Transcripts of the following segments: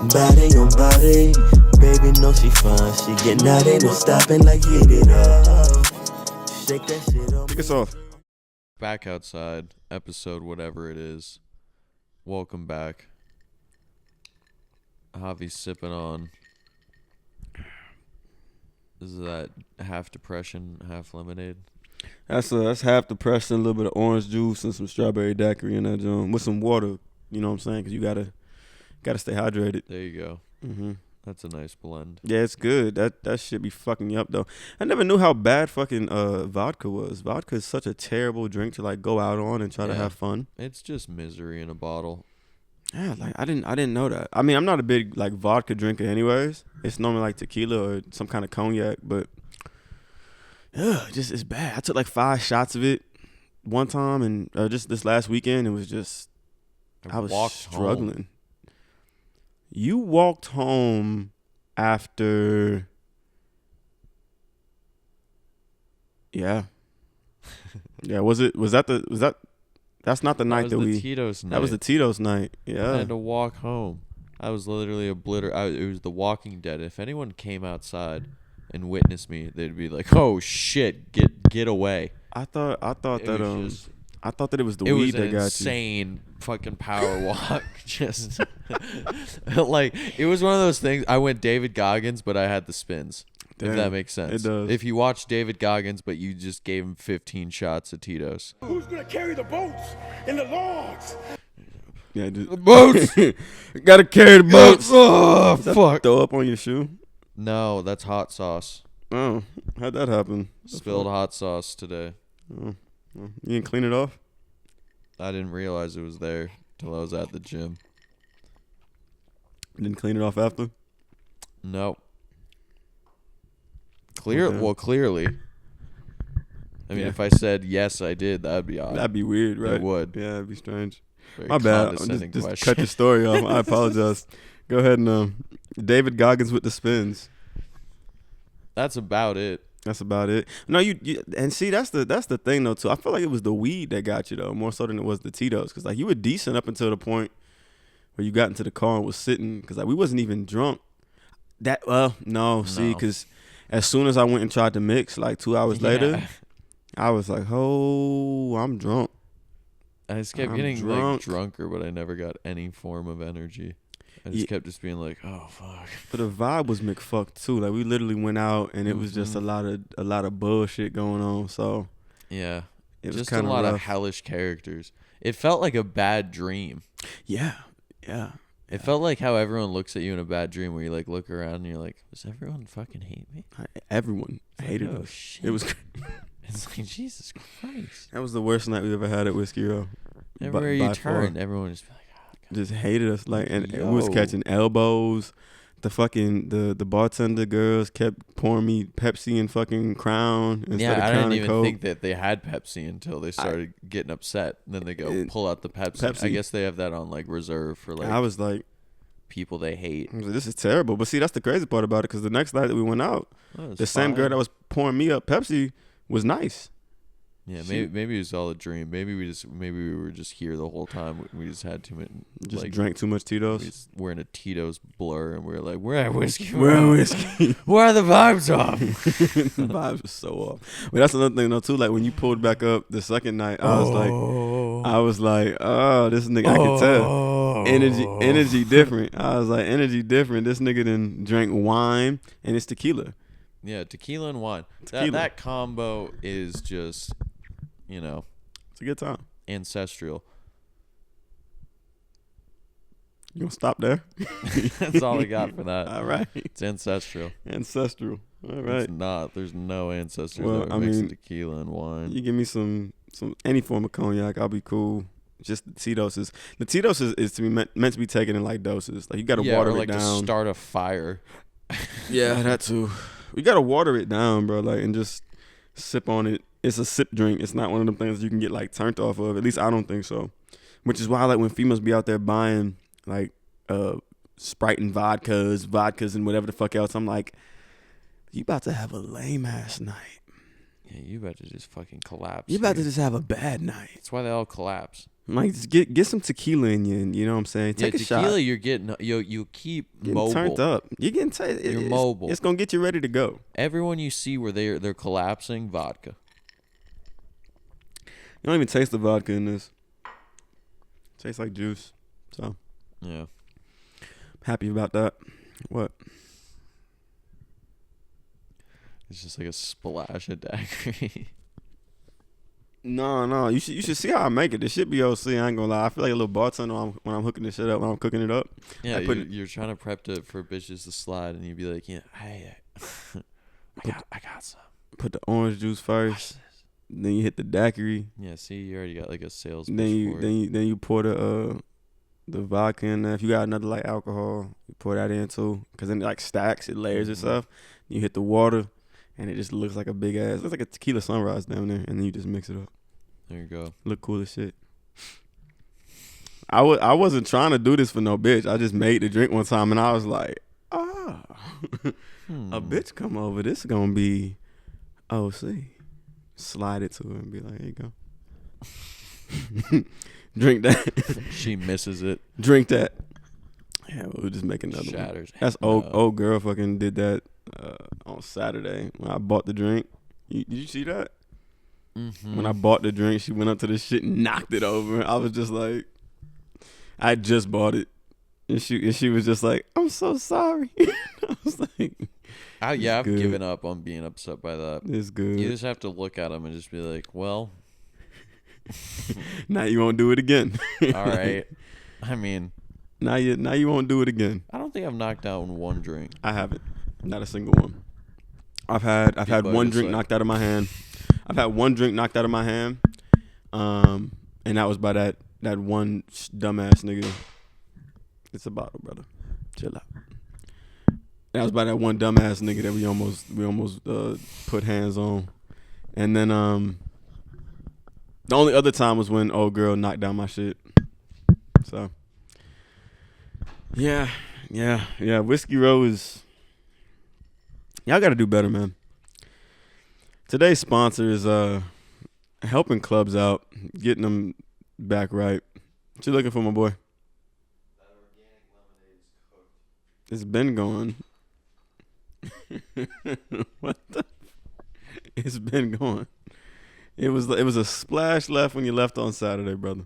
Body on body, baby know she fine. She get naughty, no stopping like hit it up. Shake that shit up. Kick us off. Back outside, episode whatever it is. Welcome back. Havii sipping on. Is that half depression, half lemonade? That's half depression, a little bit of orange juice and some strawberry daiquiri in that joint with some water. You know what I'm saying? Because you gotta stay hydrated. There you go. Mm-hmm. That's a nice blend. Yeah, it's good. That shit be fucking you up though. I never knew how bad fucking vodka was. Vodka is such a terrible drink to like go out on and try to have fun. It's just misery in a bottle. Yeah, like I didn't know that. I mean, I'm not a big like vodka drinker anyways. It's normally like tequila or some kind of cognac, but just it's bad. I took like 5 shots of it one time and just this last weekend. It was just I was struggling. Home. You walked home after, yeah. That's not the night that we. Tito's night. That was the Tito's night. Yeah. I had to walk home. I was literally obliterated. It was The Walking Dead. If anyone came outside and witnessed me, they'd be like, "Oh shit, get away." I thought that it was the weed that got you. It was an insane fucking power walk. Just like it was one of those things. I went David Goggins, but I had the spins. Damn, if that makes sense. It does. If you watch David Goggins, but you just gave him 15 shots of Tito's. Who's gonna carry the boats and the logs? Yeah, dude. The boats. Gotta carry the boats. Oh fuck! Throw up on your shoe? No, that's hot sauce. Oh, how'd that happen? Spilled hot sauce today. Oh. You didn't clean it off? I didn't realize it was there till I was at the gym. Didn't clean it off after? No. Clearly. I mean, if I said yes, I did, that'd be odd. That'd be weird, right? It would. Yeah, it'd be strange. Very My bad. Just cut your story off. I apologize. Go ahead and David Goggins with the spins. That's about it. That's about it. No, you and see that's the thing though too. I feel like it was the weed that got you though, more so than it was the Tito's, because like you were decent up until the point where you got into the car and was sitting, because like we wasn't even drunk. See, because as soon as I went and tried to mix, like 2 hours later, I was like, oh, I'm drunk. I just kept getting like drunker, but I never got any form of energy. I just kept just being like, oh fuck. But the vibe was McFucked too. Like we literally went out and it was just a lot of bullshit going on. So yeah, it was just kind a of lot rough. of hellish characters. It felt like a bad dream. Yeah. It felt like how everyone looks at you in a bad dream, where you like look around and you're like, does everyone fucking hate me? Everyone hated us. Shit. It was. It's like, Jesus Christ. That was the worst night we ever had at Whiskey Row. Everywhere you turned, everyone just be like, oh, God. Just hated us. Like, and we was catching elbows. The fucking the bartender girls kept pouring me Pepsi and fucking Crown instead of I Crown didn't and even Coke. think that they had Pepsi until they started getting upset. And then they go pull out the Pepsi. I guess they have that on like reserve for like. I was like, people they hate. I was like, this is terrible. But see, that's the crazy part about it, because the next night that we went out, the same girl that was pouring me up Pepsi was nice. Yeah, maybe it was all a dream. Maybe we were just here the whole time. We just had too much. Just like, drank too much Tito's. We're in a Tito's blur, and we're like, we're at Whiskey. We're at Whiskey. Where are the vibes off? The vibes were so off. But that's another thing though too. Like when you pulled back up the second night, I was like, oh, this nigga, I could tell. Energy different. I was like, energy different. This nigga done drank wine and it's tequila. Yeah, tequila and wine. Tequila. That combo is just, it's a good time. Ancestral. You gonna stop there? That's all I got for that. All right. It's ancestral. Ancestral. All right. It's not. There's no ancestors Well, that are mixing tequila and wine. You give me some any form of cognac, I'll be cool. Just the Tito's is to be meant to be taken in like doses. Like you gotta water or like it down. To start a fire. Yeah, that too. We gotta water it down, bro. Like and just sip on it. It's a sip drink. It's not one of them things you can get like turned off of. At least I don't think so. Which is why like when females be out there buying like Sprite and vodkas and whatever the fuck else, I'm like, you about to have a lame ass night. Yeah, you about to just fucking collapse. You about to just have a bad night. That's why they all collapse. Like, just get some tequila in you, and you know what I'm saying? Take a tequila, shot. you're getting you keep Getting mobile. turned up. You're getting You're mobile. It's gonna get you ready to go. Everyone you see where they're collapsing, vodka. You don't even taste the vodka in this. Tastes like juice. So Yeah. happy about that. What? It's just like a splash of daiquiri. No. You should see how I make it. This shit be OC. I ain't gonna lie. I feel like a little bartender when I'm hooking this shit up. When I'm cooking it up. Yeah, you're trying to prep for bitches to slide, and you'd be like, yeah, hey, I got some. Put the orange juice first. Then you hit the daiquiri. Yeah, see, you already got like a sales. Then you pour the vodka in there. If you got another like alcohol, you pour that in too. Cause then it like stacks, it layers itself. You hit the water, and it just looks like a big ass. Looks like a tequila sunrise down there, and then you just mix it up. There you go. Look cool as shit. I wasn't trying to do this for no bitch. I just made the drink one time, and I was like, a bitch come over. This is gonna be OC. Slide it to her and be like, here you go. Drink that. She misses it. Drink that. Yeah, we'll just make another Shatters. one. That's old girl fucking did that on Saturday when I bought the drink. Did you see that? Mm-hmm. When I bought the drink, she went up to the shit and knocked it over. I was just like, I just bought it. And she was just like, I'm so sorry. I was like, I've good. given up on being upset by that. It's good. You just have to look at them and just be like, well. Now you won't do it again. All right. I mean. Now you won't do it again. I don't think I've knocked down one drink. I haven't. Not a single one. I've had one drink knocked out of my hand. I've had one drink knocked out of my hand. And that was by that one dumbass nigga. It's a bottle, brother. Chill out. That was by that one dumbass nigga that we almost put hands on. And then the only other time was when old girl knocked down my shit. So yeah. Whiskey Row is. Y'all got to do better, man. Today's sponsor is helping clubs out, getting them back right. What you looking for, my boy? That organic lemonade is cooked. It's been going. What the? It's been going. It was a splash left when you left on Saturday, brother.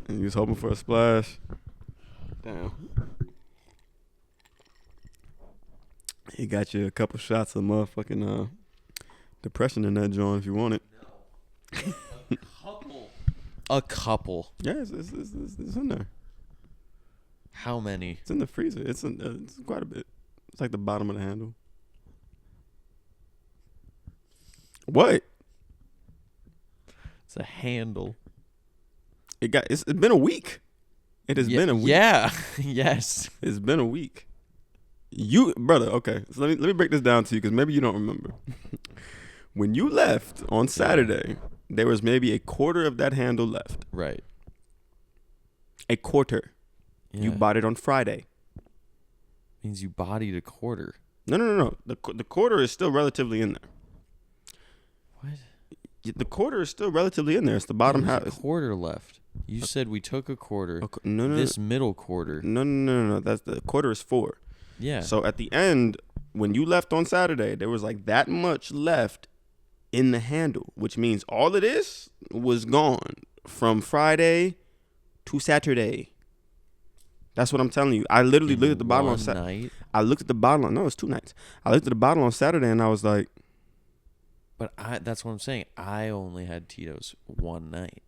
And you was hoping for a splash. Damn. He got you a couple shots of motherfucking depression in that joint if you want it. No. A couple. Yeah, it's in there. How many? It's in the freezer. It's quite a bit. It's like the bottom of the handle. What? It's a handle. It's been a week. It has been a week. Yeah. Yes. It's been a week. Brother, okay. So let me break this down to you because maybe you don't remember. When you left on Saturday, there was maybe a quarter of that handle left. Right. A quarter. Yeah. You bought it on Friday. Means you bodied a quarter. No. The quarter is still relatively in there. What? The quarter is still relatively in there. It's the bottom half. There's a quarter left. You said we took a quarter. No. This middle quarter. No. That's the quarter is 4. Yeah. So at the end, when you left on Saturday, there was like that much left in the handle, which means all of this was gone from Friday to Saturday. That's what I'm telling you. I literally looked at the bottle on Saturday. I looked at the bottle. No, it's 2 nights. I looked at the bottle on Saturday and I was like, But that's what I'm saying. I only had Tito's one night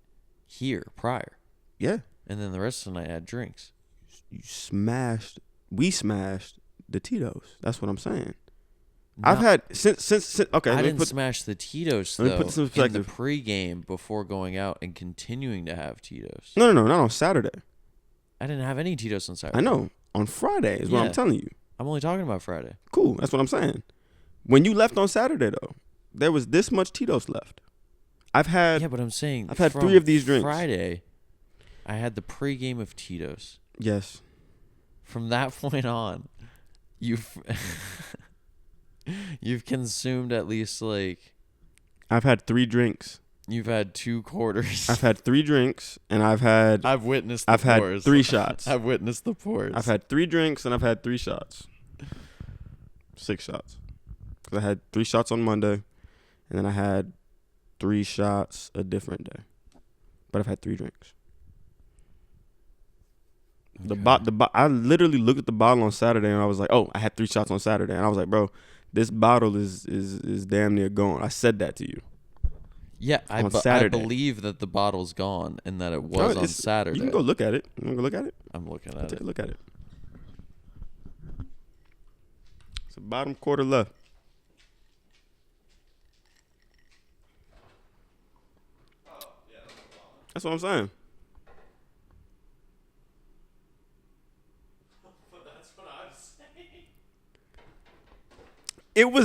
here prior. yeah. And then the rest of the night I had drinks. We smashed the Tito's. That's what I'm saying. No, I've had since okay. I didn't smash the Tito's though. let me put this in in the perspective. pregame before going out and continuing to have Tito's. No, not on Saturday. I didn't have any Tito's on Saturday. I know. On Friday is what I'm Yeah. telling you. I'm only talking about Friday. Cool. That's what I'm saying. When you left on Saturday though, there was this much Tito's left. Yeah, but I'm saying I've had from 3 of these drinks. Friday, I had the pregame of Tito's. Yes. From that point on, you've consumed at least like I've had 3 drinks. You've had 2 quarters. I've had 3 drinks, and I've had witnessed the I've had pours. 3 shots. I've witnessed the pours. I've had 3 drinks, and I've had 3 shots. 6 shots. Because I had 3 shots on Monday, and then I had 3 shots a different day. But I've had 3 drinks. I literally looked at the bottle on Saturday, and I was like, oh, I had 3 shots on Saturday. And I was like, bro, this bottle is damn near gone. I said that to you. Yeah, I believe that the bottle's gone and that it was on Saturday. You can go look at it. You want to go look at it? I'm looking at it. Take a look at it. It's the bottom quarter left. That's what I'm saying. That's what I'm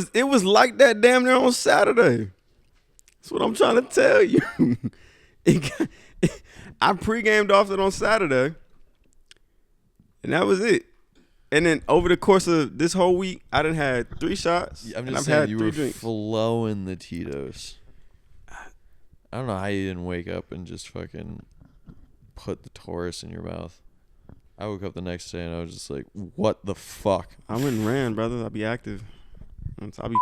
saying. It was like that damn near on Saturday. That's what I'm trying to tell you. I pre-gamed off it on Saturday, and that was it. And then over the course of this whole week, I done had 3 shots. I'm and just I've saying had you 3 were drinks. flowing the Tito's. I don't know how you didn't wake up and just fucking put the Taurus in your mouth. I woke up the next day and I was just like, what the fuck? I went and ran, brother. I'll be active. I'll be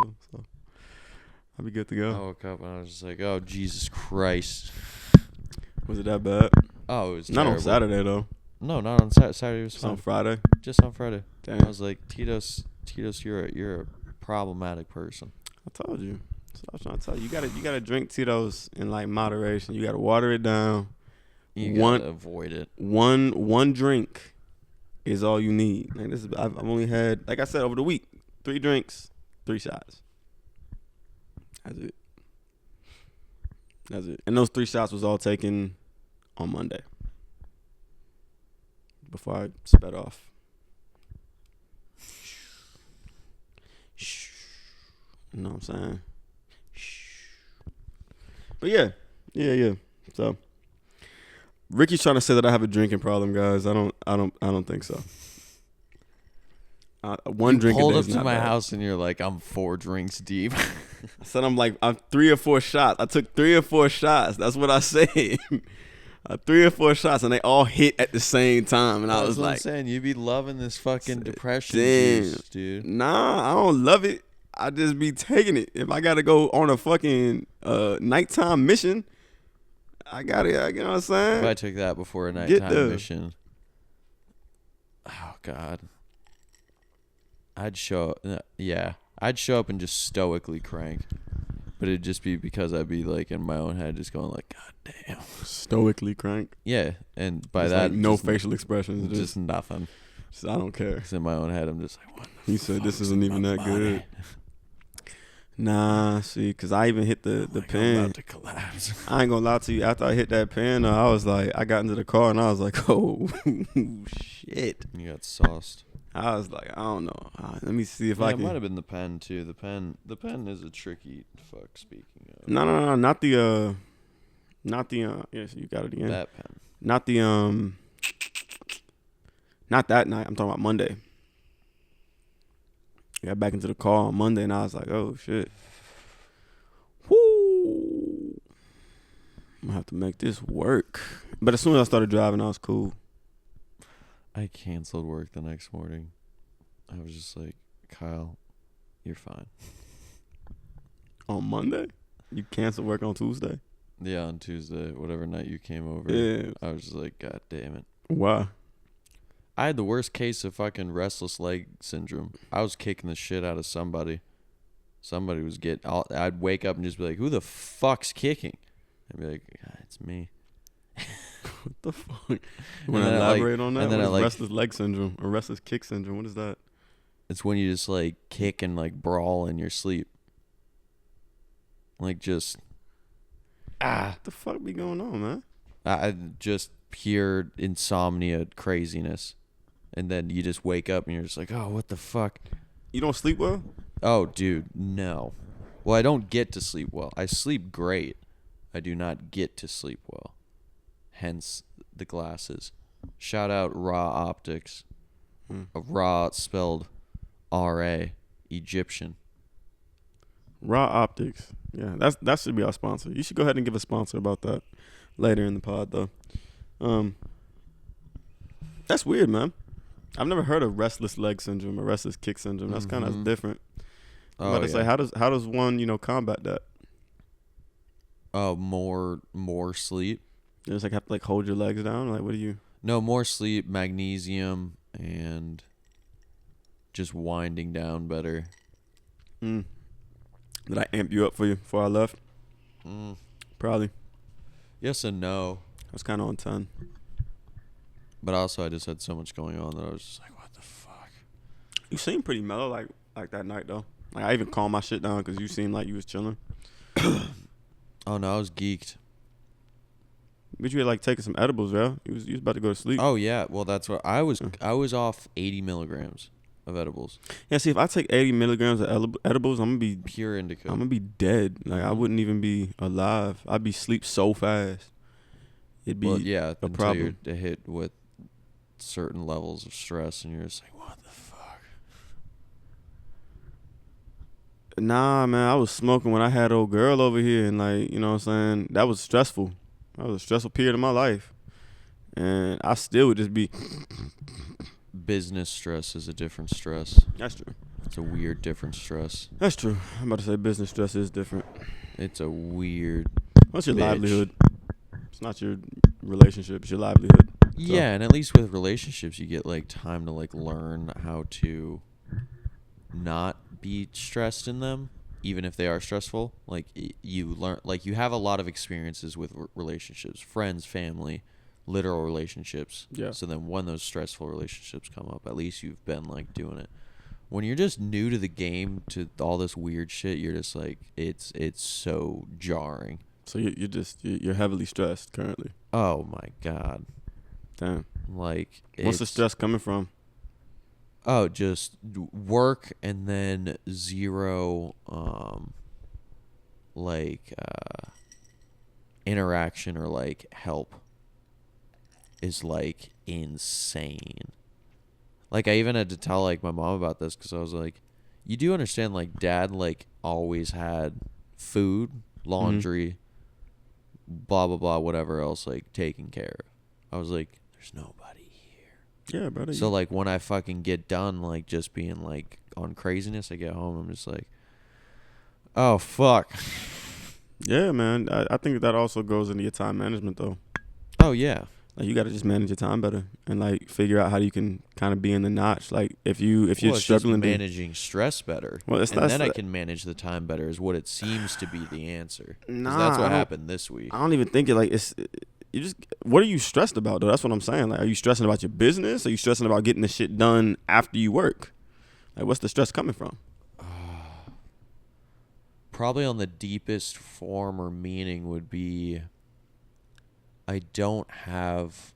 too, so I'll be good to I go. woke up and I was just like, oh, Jesus Christ. Was it that bad? Oh, it was Not terrible. on Saturday, though. No, not on Saturday. Saturday was It's on fine. Friday. Just on Friday. Damn. I was like, Tito's, you're a problematic person. I told you. That's what I was trying to tell you. You gotta drink Tito's in like moderation. You gotta water it down. You gotta avoid it. One drink is all you need. Like I've only had, like I said, over the week, 3 drinks, 3 shots. That's it. And those 3 shots was all taken on Monday before I sped off. You know what I'm saying? But yeah. So Ricky's trying to say that I have a drinking problem, guys. I don't think so. One You drink pulled a day up is to not my bad. house and you're like, I'm 4 drinks deep. I said I'm 3 or 4 shots. I took 3 or 4 shots. That's what I said. 3 or 4 shots, and they all hit at the same time. And I was That's what I'm like, saying. You be loving this fucking depression damn. juice, dude. Nah, I don't love it. I just be taking it. If I gotta go on a fucking nighttime mission, I gotta. You know what I'm saying? If I took that before a Get nighttime there. mission, oh God, I'd show up. Yeah, I'd show up and just stoically crank, but it'd just be because I'd be like in my own head, just going like, God damn. Stoically crank. Yeah, and by Just that, like no just, facial expressions. just nothing. I don't care. Because in my own head, I'm just like, what the He said this fuck's isn't in even my that body? good. Nah, see, cause I even hit the I'm pin. about to collapse. I ain't gonna lie to you. After I hit that pin, I was like, I got into the car and I was like, oh shit. You got sauced. I was like, I don't know. Let me see if Yeah, I it can. might have been the pen too. The pen is a tricky fuck. Speaking of No, not the yes, you got it again. that pen, Not the not that night. I'm talking about Monday. I got back into the car on Monday and I was like, oh shit. Whoo. I'm gonna have to make this work. But as soon as I started driving, I was cool. I canceled work the next morning. I was just like, Kyle, you're fine. On Monday? You canceled work on Tuesday? Yeah, on Tuesday, whatever night you came over, Yeah. I was just like, God damn it. Why? I had the worst case of fucking restless leg syndrome. I was kicking the shit out of somebody. Somebody was I'd wake up and just be like, who the fuck's kicking? I'd be like, "God, it's me." What the fuck? You want to then elaborate on that? and then What is I restless leg syndrome or restless kick syndrome? What is that? It's when you just like kick and like brawl in your sleep. Like just What the fuck be going on, man? I just pure insomnia craziness. And then you just wake up and you're just like, oh, what the fuck? You don't sleep well? Oh, dude, no. Well, I don't get to sleep well. I sleep great. I do not get to sleep well. Hence the glasses. Shout out Raw Optics. Raw spelled R-A, Egyptian. Raw Optics. Yeah, that should be our sponsor. You should go ahead and give a sponsor about that later in the pod, though. That's weird, man. I've never heard of restless leg syndrome or restless kick syndrome. That's kind of different. I'm about to say, how does one combat that? More sleep. You just have to hold your legs down. Like, what do you? No, more sleep, magnesium, and just winding down better. Did I amp you up for you before I left? Probably. Yes and no. I was kind of on 10. But also, I just had so much going on that I was just like, what the fuck? You seemed pretty mellow like that night, though. Like, I even calmed my shit down because you seemed like you was chilling. Oh, no, I was geeked. But you had taking some edibles, bro. You was about to go to sleep. Oh, yeah. Well, that's what I was. I was off 80 milligrams of edibles. Yeah, see, if I take 80 milligrams of edibles, I'm going to be Pure indica. I'm going to be dead. Like, I wouldn't even be alive. I'd be sleep so fast. It'd be a problem. You're hit with certain levels of stress, and you're just like, what the fuck? Nah, man, I was smoking when I had old girl over here, and you know what I'm saying? That was stressful. That was a stressful period of my life. And I still would just be... Business stress is a different stress. That's true. It's a weird different stress. That's true. I'm about to say business stress is different. It's a weird What's your bitch. livelihood? It's not your relationship. It's your livelihood. Yeah, and at least with relationships, you get time to learn how to not be stressed in them, even if they are stressful. You learn, you have a lot of experiences with relationships, friends, family, literal relationships. Yeah. So then when those stressful relationships come up, at least you've been doing it. When you're just new to the game, to all this weird shit, you're just it's so jarring. So you're heavily stressed currently. Oh my God. Damn. What's the stress coming from? Oh, just work, and then zero, interaction or help is insane. I even had to tell my mom about this because I was like, you do understand Dad always had food, laundry, blah blah blah, whatever else taken care of. I was like, there's nobody here. Yeah, brother. So when I fucking get done just being on craziness, I get home, I'm just oh fuck. Yeah, man. I think that also goes into your time management though. Oh yeah. You got to just manage your time better and figure out how you can kind of be in the notch. If you're struggling, just managing stress better. Well, I can manage the time better is what it seems to be the answer. Nah, that's what happened this week. I don't even think it's. You just, what are you stressed about though? That's what I'm saying. Are you stressing about your business? Are you stressing about getting the shit done after you work? What's the stress coming from? Probably on the deepest form or meaning would be, I don't have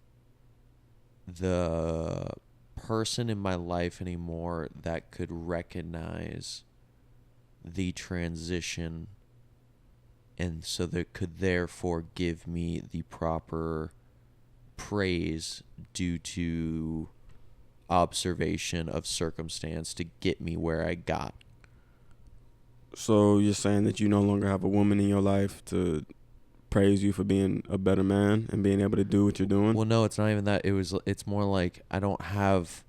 the person in my life anymore that could recognize the transition, and so that could therefore give me the proper praise due to observation of circumstance to get me where I got. So you're saying that you no longer have a woman in your life to praise you for being a better man and being able to do what you're doing? Well, no, it's not even that. It's more I don't have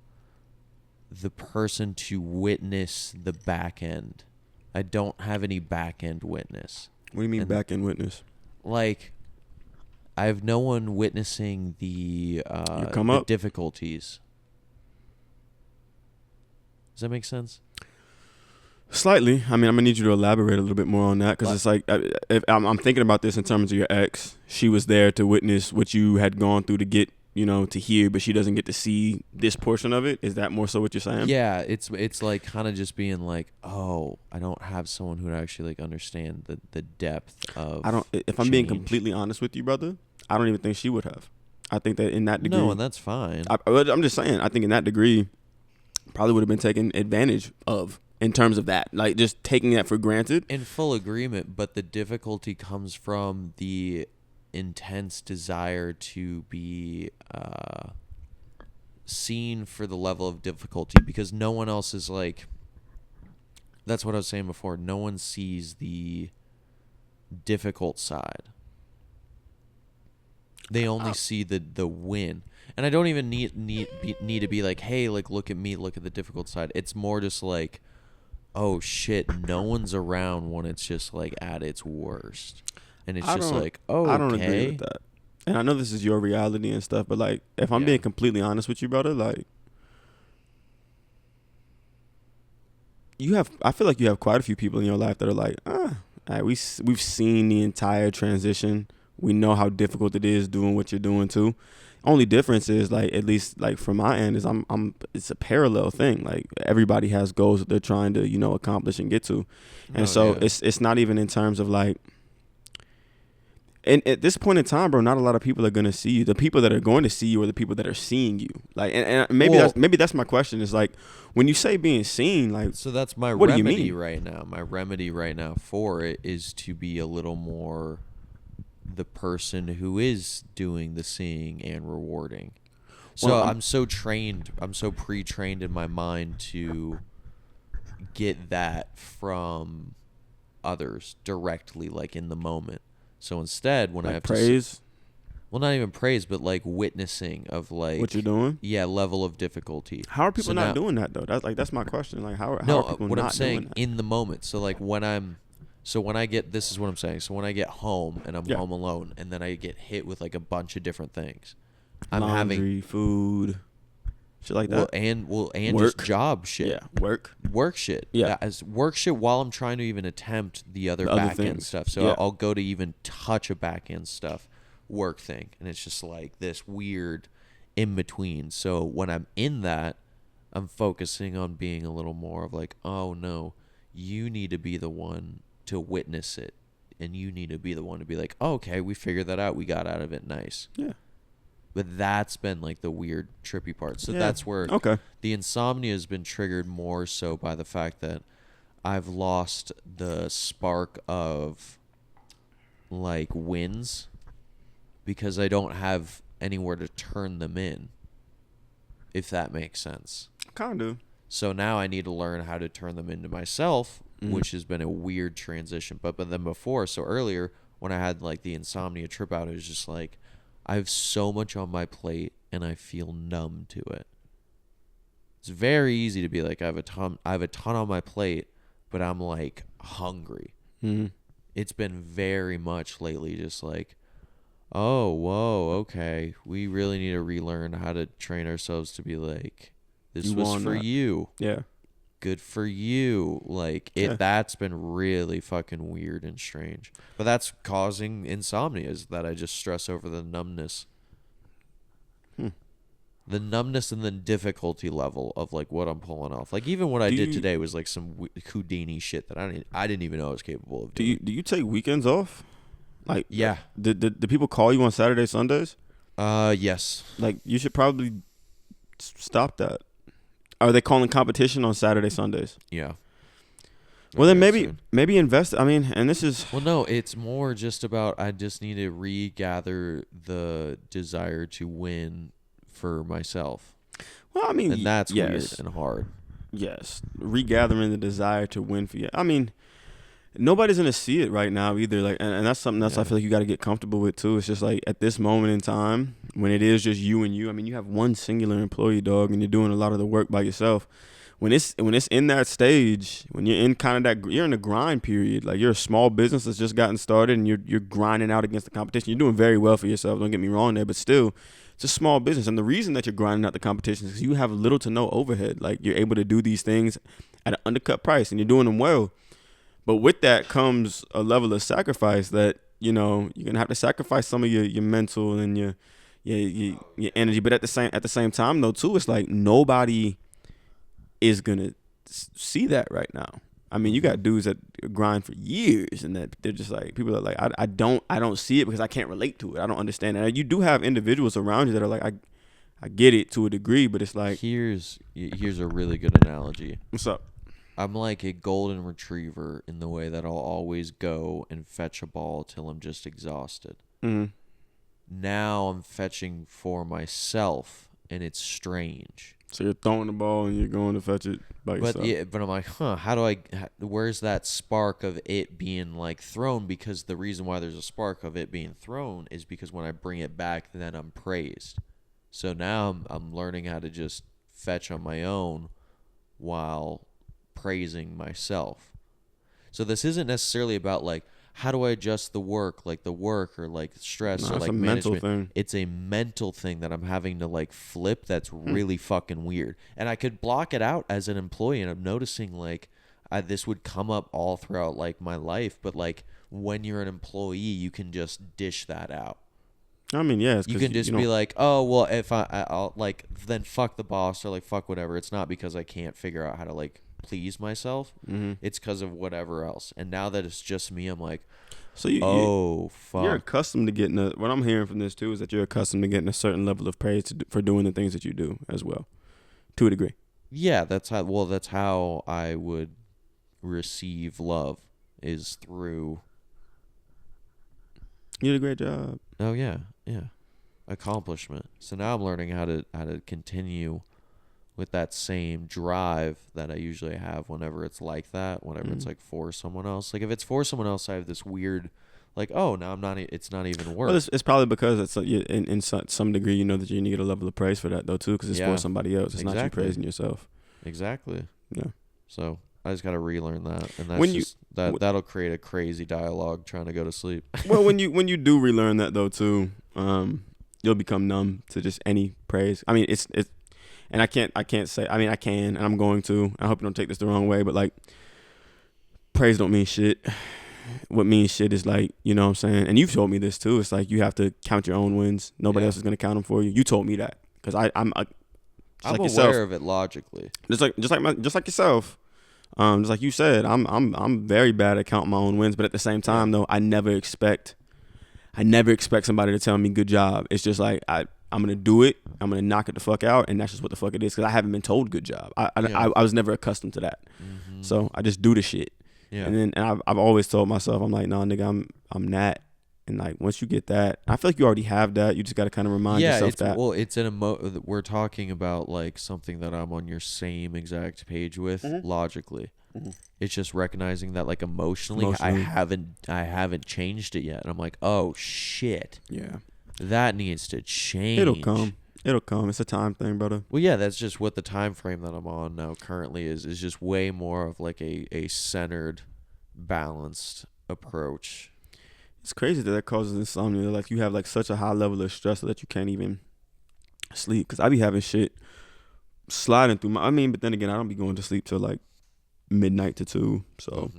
the person to witness the back end. I don't have any back end witness. What do you mean back end witness? I have no one witnessing the difficulties. Does that make sense? Slightly. I mean, I'm gonna need you to elaborate a little bit more on that because it's if I'm thinking about this in terms of your ex. She was there to witness what you had gone through to get, to hear, but she doesn't get to see this portion of it. Is that more so what you're saying? Yeah, it's kind of just being oh, I don't have someone who would actually understand the depth of. If I'm being completely honest with you, brother, I don't even think she would have. I think that in that degree. No, and that's fine. I'm just saying. I think in that degree, probably would have been taken advantage of. In terms of that, just taking that for granted. In full agreement, but the difficulty comes from the intense desire to be seen for the level of difficulty because no one else is That's what I was saying before. No one sees the difficult side. They only see the win. And I don't even need to be like, hey, like, look at me, look at the difficult side. It's more just like, oh shit, no one's around when it's just like at its worst. And it's just like, oh, I don't agree with that. And I know this is your reality and stuff, but like, if I'm being completely honest with you, brother, like, I feel like you have quite a few people in your life that are like, we've seen the entire transition. We know how difficult it is doing what you're doing too. Only difference is, like, at least like from my end, is it's a parallel thing. Like, everybody has goals that they're trying to, accomplish and get to. And it's not even in terms of like, and at this point in time, bro, not a lot of people are going to see you. The people that are going to see you are the people that are seeing you. Like, and maybe that's my question, is like, when you say being seen, like, so that's my what remedy do you mean? right now. My remedy right now for it is to be a little more the person who is doing the seeing and rewarding. So Well, I'm so pre-trained in my mind to get that from others directly, like in the moment. So instead, when like I have praise, well, not even praise, but like witnessing of like what you're doing. Yeah, level of difficulty. How are people So not now, doing that though? That's my question. Like, how are people what not I'm saying doing that? in the moment. So like when I get, this is what I'm saying. So when I get home and I'm home alone, and then I get hit with like a bunch of different things, I'm Laundry, having food, shit like that. and Work. just job shit. Yeah, work shit. Yeah. As work shit while I'm trying to even attempt the other other back end things. stuff. So Yeah. I'll go to even touch a back end stuff work thing, and it's just like this weird in between. So when I'm in that, I'm focusing on being a little more of like, oh no, you need to be the one to witness it, and you need to be the one to be like, oh, okay, we figured that out, we got out of it, nice. Yeah. But that's been like the weird trippy part. So Yeah. that's where Okay. the insomnia has been triggered more so by the fact that I've lost the spark of like wins, because I don't have anywhere to turn them in, if that makes sense. Kind of. So now I need to learn how to turn them into myself, which has been a weird transition. But then before, so earlier, when I had like the insomnia trip out, it was just like, I have so much on my plate and I feel numb to it. It's very easy to be like, I have a ton on my plate, but I'm like hungry. Mm-hmm. It's been very much lately just like, oh, whoa, okay, we really need to relearn how to train ourselves to be like, this You was want for that. you. Yeah. Good for you. Like, Yeah. that's been really fucking weird and strange. But that's causing insomnia, is that I just stress over the numbness. The numbness and the difficulty level of like what I'm pulling off. Like, even what I did today was like some Houdini shit that I didn't even know I was capable of doing. Do you take weekends off? Like, Yeah. The people call you on Saturdays, Sundays? Yes. Like, you should probably stop that. Are they calling competition on Saturday, Sundays? Yeah. Well, then Okay, maybe invest. I mean, and this is. Well, no, it's more just about I just need to regather the desire to win for myself. Well, I mean, And that's yes, weird and hard. yes, regathering the desire to win for you. I mean, nobody's gonna see it right now either. Like, and that's something else I feel like you got to get comfortable with too. It's just like at this moment in time when it is just you and you. I mean, you have one singular employee, dog, and you're doing a lot of the work by yourself. When it's in that stage, when you're in kind of that, you're in the grind period. Like, you're a small business that's just gotten started, and you're grinding out against the competition. You're doing very well for yourself. Don't get me wrong there, but still, it's a small business, and the reason that you're grinding out the competition is because you have little to no overhead. Like, you're able to do these things at an undercut price, and you're doing them well. But with that comes a level of sacrifice that, you're gonna have to sacrifice some of your mental and your energy. But at the same time though too, it's like nobody is gonna see that right now. I mean, you got dudes that grind for years, and that they're just like, people are like, I don't see it because I can't relate to it. I don't understand it. And you do have individuals around you that are like, I get it to a degree, but it's like, Here's a really good analogy. what's up? I'm like a golden retriever in the way that I'll always go and fetch a ball till I'm just exhausted. Mm-hmm. Now I'm fetching for myself, and it's strange. So you're throwing the ball and you're going to fetch it by But yourself. but I'm like, where's that spark of it being like thrown? Because the reason why there's a spark of it being thrown is because when I bring it back, then I'm praised. So now I'm learning how to just fetch on my own while praising myself. So this isn't necessarily about like how do I adjust the work, like the work or like stress Nah, or it's like a mental management. thing. It's a mental thing that I'm having to like flip that's really fucking weird. And I could block it out as an employee, and I'm noticing like this would come up all throughout like my life, but like when you're an employee, you can just dish that out. I mean, yeah, it's You 'cause can just you be don't- like, oh well, if I'll like then fuck the boss or like fuck whatever. It's not because I can't figure out how to like please myself. It's because of whatever else. And now that it's just me, I'm like, so oh fuck. you're accustomed to getting what I'm hearing from this too is that you're accustomed to getting a certain level of praise for doing the things that you do as well, to a degree. Yeah, that's how I would receive love is through. You did a great job. Oh yeah, accomplishment. So now I'm learning how to continue with that same drive that I usually have whenever it's like that. Whenever it's like for someone else. Like if it's for someone else, I have this weird, like, oh, now I'm not. It's not even work. Well, it's probably because it's in some degree you know that you need a level of praise for that though too because it's Yeah, for somebody else. It's not you exactly. praising yourself. Exactly. Yeah. So I just gotta relearn that, and that's When you- just that'll create a crazy dialogue trying to go to sleep. Well, when you do relearn that though too, you'll become numb to just any praise. I mean, it's and I can't say. I mean, I can, and I'm going to. I hope you don't take this the wrong way, but like, praise don't mean shit. What means shit is like, you know what I'm saying? And you've told me this too. It's like you have to count your own wins. Nobody Yeah. else is gonna count them for you. You told me that because I'm I'm like aware yourself. of it logically. Just like yourself. Just like you said, I'm very bad at counting my own wins, but at the same time though, I never expect somebody to tell me good job. It's just like I'm gonna do it. I'm gonna knock it the fuck out, and that's just what the fuck it is. Because I haven't been told good job. I was never accustomed to that, so I just do the shit. Yeah. And I've always told myself, I'm like, nah, nigga, I'm that. And like once you get that, I feel like you already have that. You just got to kind of remind yourself that. Well, it's an we're talking about like something that I'm on your same exact page with logically. It's just recognizing that like emotionally, I haven't changed it yet, and I'm like, oh shit, Yeah, that needs to change. it'll come. It's a time thing, brother. Well, yeah, that's just what the time frame that I'm on now currently is just way more of like a centered, balanced approach. It's crazy that causes insomnia. Like you have like such a high level of stress that you can't even sleep. Cause I be having shit sliding through my. I mean, but then again, I don't be going to sleep till like midnight to 2. So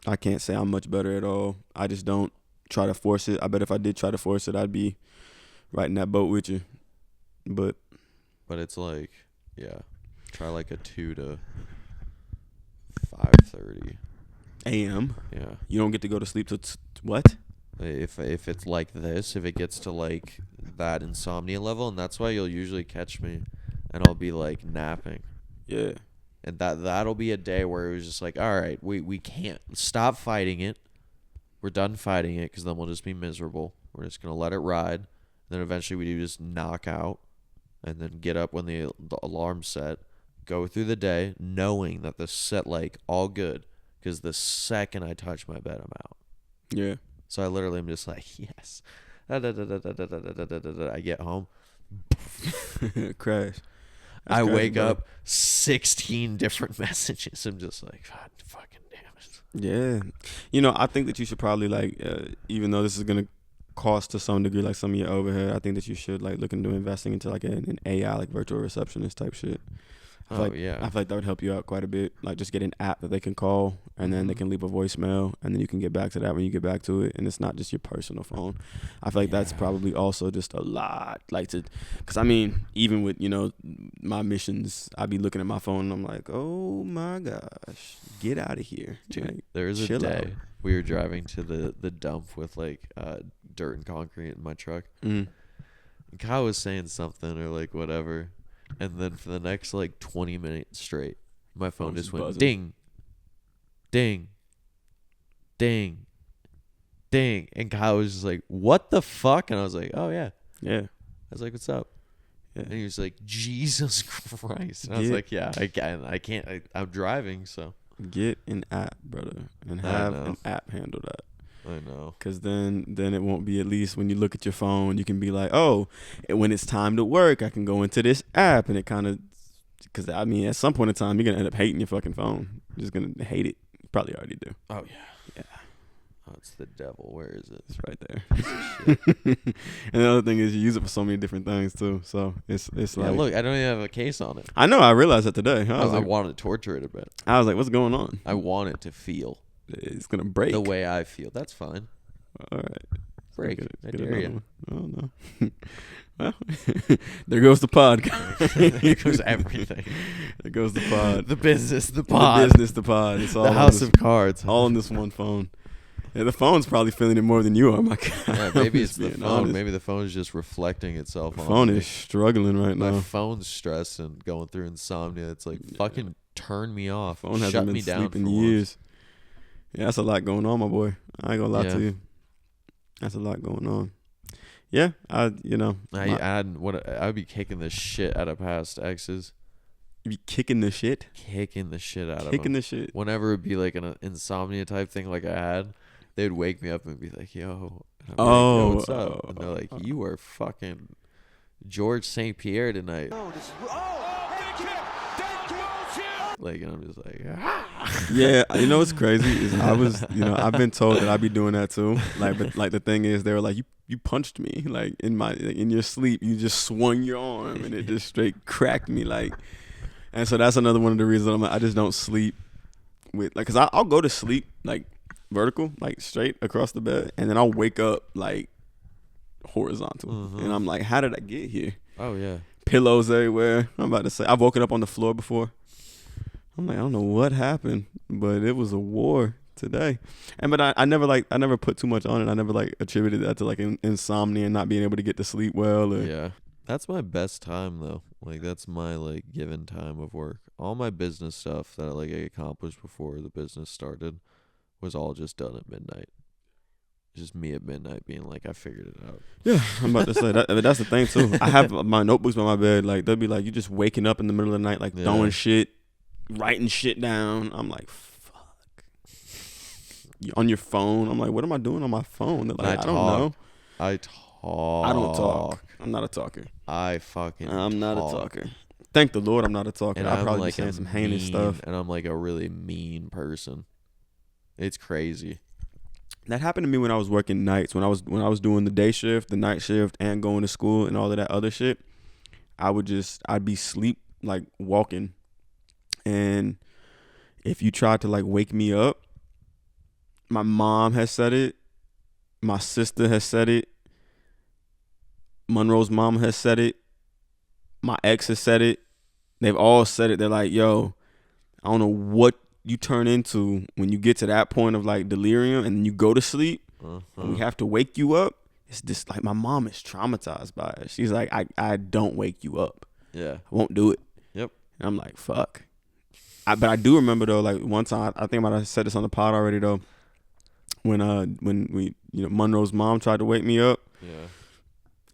I can't say I'm much better at all. I just don't try to force it. I bet if I did try to force it, I'd be right in that boat with you. But it's like, yeah, try like a 2 to 5:30 a.m. Yeah. You don't get to go to sleep till what? If it's like this, if it gets to like that insomnia level, and that's why you'll usually catch me, and I'll be like napping. Yeah. And that'll be a day where it was just like, all right, we can't stop fighting it. We're done fighting it because then we'll just be miserable. We're just gonna let it ride. Then eventually we do just knock out, and then get up when the alarm's set, go through the day knowing that the set like all good, because the second I touch my bed, I'm out. Yeah. So I literally am just like, yes. I get home. Crash. I crazy, wake bro. up, 16 different messages. I'm just like, God fucking damn it. Yeah. You know, I think that you should probably like, even though this is gonna cost to some degree like some of your overhead, I think that you should like look into investing into like an AI, like virtual receptionist type shit. I feel like that would help you out quite a bit. Like just get an app that they can call, and then they can leave a voicemail, and then you can get back to that when you get back to it, and it's not just your personal phone. I feel like that's probably also just a lot. Like because I mean, even with my missions, I be looking at my phone and I'm like, oh my gosh, get out of here, Dude, like, there was a chill day out. we were driving to the dump with like dirt and concrete in my truck. Mm. And Kyle was saying something or like whatever. And then for the next like 20 minutes straight, my phone just went buzzing. ding, ding, ding, ding. And Kyle was just like, what the fuck? And I was like, oh, yeah. Yeah. I was like, what's up? Yeah. And he was like, Jesus Christ. And I was Yeah. like, yeah, I can't. I'm driving, so. Get an app, brother, and I have know. an app handle that. I know. Because then it won't be, at least when you look at your phone, you can be like, oh, and when it's time to work, I can go into this app. And it kind of, because I mean, at some point in time, you're going to end up hating your fucking phone. You're just going to hate it. You probably already do. Oh, yeah. Yeah. Oh, it's the devil. Where is it? It's right there. And the other thing is, you use it for so many different things, too. So it's Yeah, like. look, I don't even have a case on it. I know. I realized that today. I was I like, want to torture it a bit. I was like, what's going on? I want it to feel It's going to break. the way I feel. That's fine. All right. Break. Get I get dare another you. one. Oh, no. Well, there goes the pod. There goes everything. There goes the pod. The business, the pod. The business, the pod. It's all The on house this, of cards. all on this one phone. Yeah, the phone's probably feeling it more than you are, my God. Yeah, I'm maybe just it's the being phone. honest. Maybe the phone's just reflecting itself The on phone me. is struggling right My now. phone's stressed and going through insomnia. It's like, fucking turn me off. Phone hasn't Shut been me down sleeping for years. Yeah, that's a lot going on, my boy. I ain't gonna lie Yeah. to you. That's a lot going on. Yeah, I'd be kicking the shit out of past exes. you be kicking the shit. Kicking the shit out of them. Kicking the shit. Whenever it'd be like an insomnia type thing like I had, they'd wake me up and be like, yo. And I'm like, yo, what's up? And they're like, you are fucking George St. Pierre tonight. Like, and I'm just like, Yeah, you know what's crazy is I've been told that I be doing that too. Like, but like the thing is, they were like, you punched me like in your sleep. You just swung your arm and it just straight cracked me like. And so that's another one of the reasons I'm like, I just don't sleep with like, cause I'll go to sleep like vertical, like straight across the bed, and then I'll wake up like horizontal, and I'm like, how did I get here? oh yeah. Pillows everywhere. I'm about to say, I've woken up on the floor before. I'm like, I don't know what happened, but it was a war today. And but I never put too much on it. I never like attributed that to like insomnia and not being able to get to sleep well. Or, Yeah. That's my best time though. Like that's my like given time of work. All my business stuff that like I accomplished before the business started was all just done at midnight. Just me at midnight being like, I figured it out. Yeah, I'm about to say that. That's the thing too. I have my notebooks by my bed. Like they'll be like, you just waking up in the middle of the night, like throwing shit, writing shit down. I'm like, fuck. You on your phone? I'm like, what am I doing on my phone? They're like, I don't know. I talk. I don't talk. I'm not a talker. I'm not a talker. Thank the Lord, I'm not a talker. And I'll I'm probably like be saying some heinous stuff. And I'm like a really mean person. It's crazy. That happened to me when I was working nights. When I was doing the day shift, the night shift, and going to school and all of that other shit. I'd be sleep like walking, and if you tried to like wake me up, my mom has said it, my sister has said it, Monroe's mom has said it, my ex has said it. They've all said it. They're like, yo, I don't know what you turn into when you get to that point of like delirium and you go to sleep and we have to wake you up. It's just like my mom is traumatized by it. She's like, I don't wake you up. Yeah. I won't do it. Yep. And I'm like, fuck. But I do remember though, like one time, I think I said this on the pod already though, when we, Monroe's mom tried to wake me up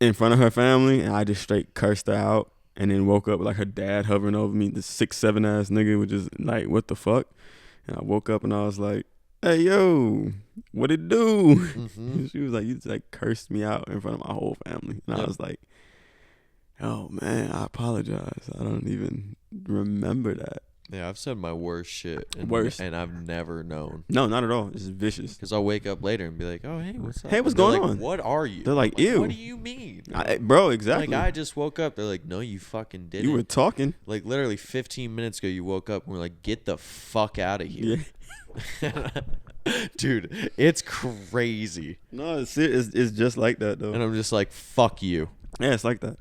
in front of her family, and I just straight cursed her out. And then woke up with like her dad hovering over me, this 6'7" ass nigga, which is like, what the fuck? And I woke up and I was like, hey, yo, what it do? And she was like, you just like cursed me out in front of my whole family. And I was like, oh man, I apologize. I don't even remember that. Yeah, I've said my worst shit. Worst. And I've never known. No, not at all. It's just vicious. Because I'll wake up later and be like, oh, hey, what's up? Hey, what's And they're going like, on? What are you? They're like, I'm ew. What do you mean? Bro, exactly. Like, I just woke up. They're like, no, you fucking didn't. You were talking. Like, literally 15 minutes ago, you woke up and we're like, get the fuck out of here. Yeah. Dude, it's crazy. No, it's just like that though. And I'm just like, fuck you. Yeah, it's like that.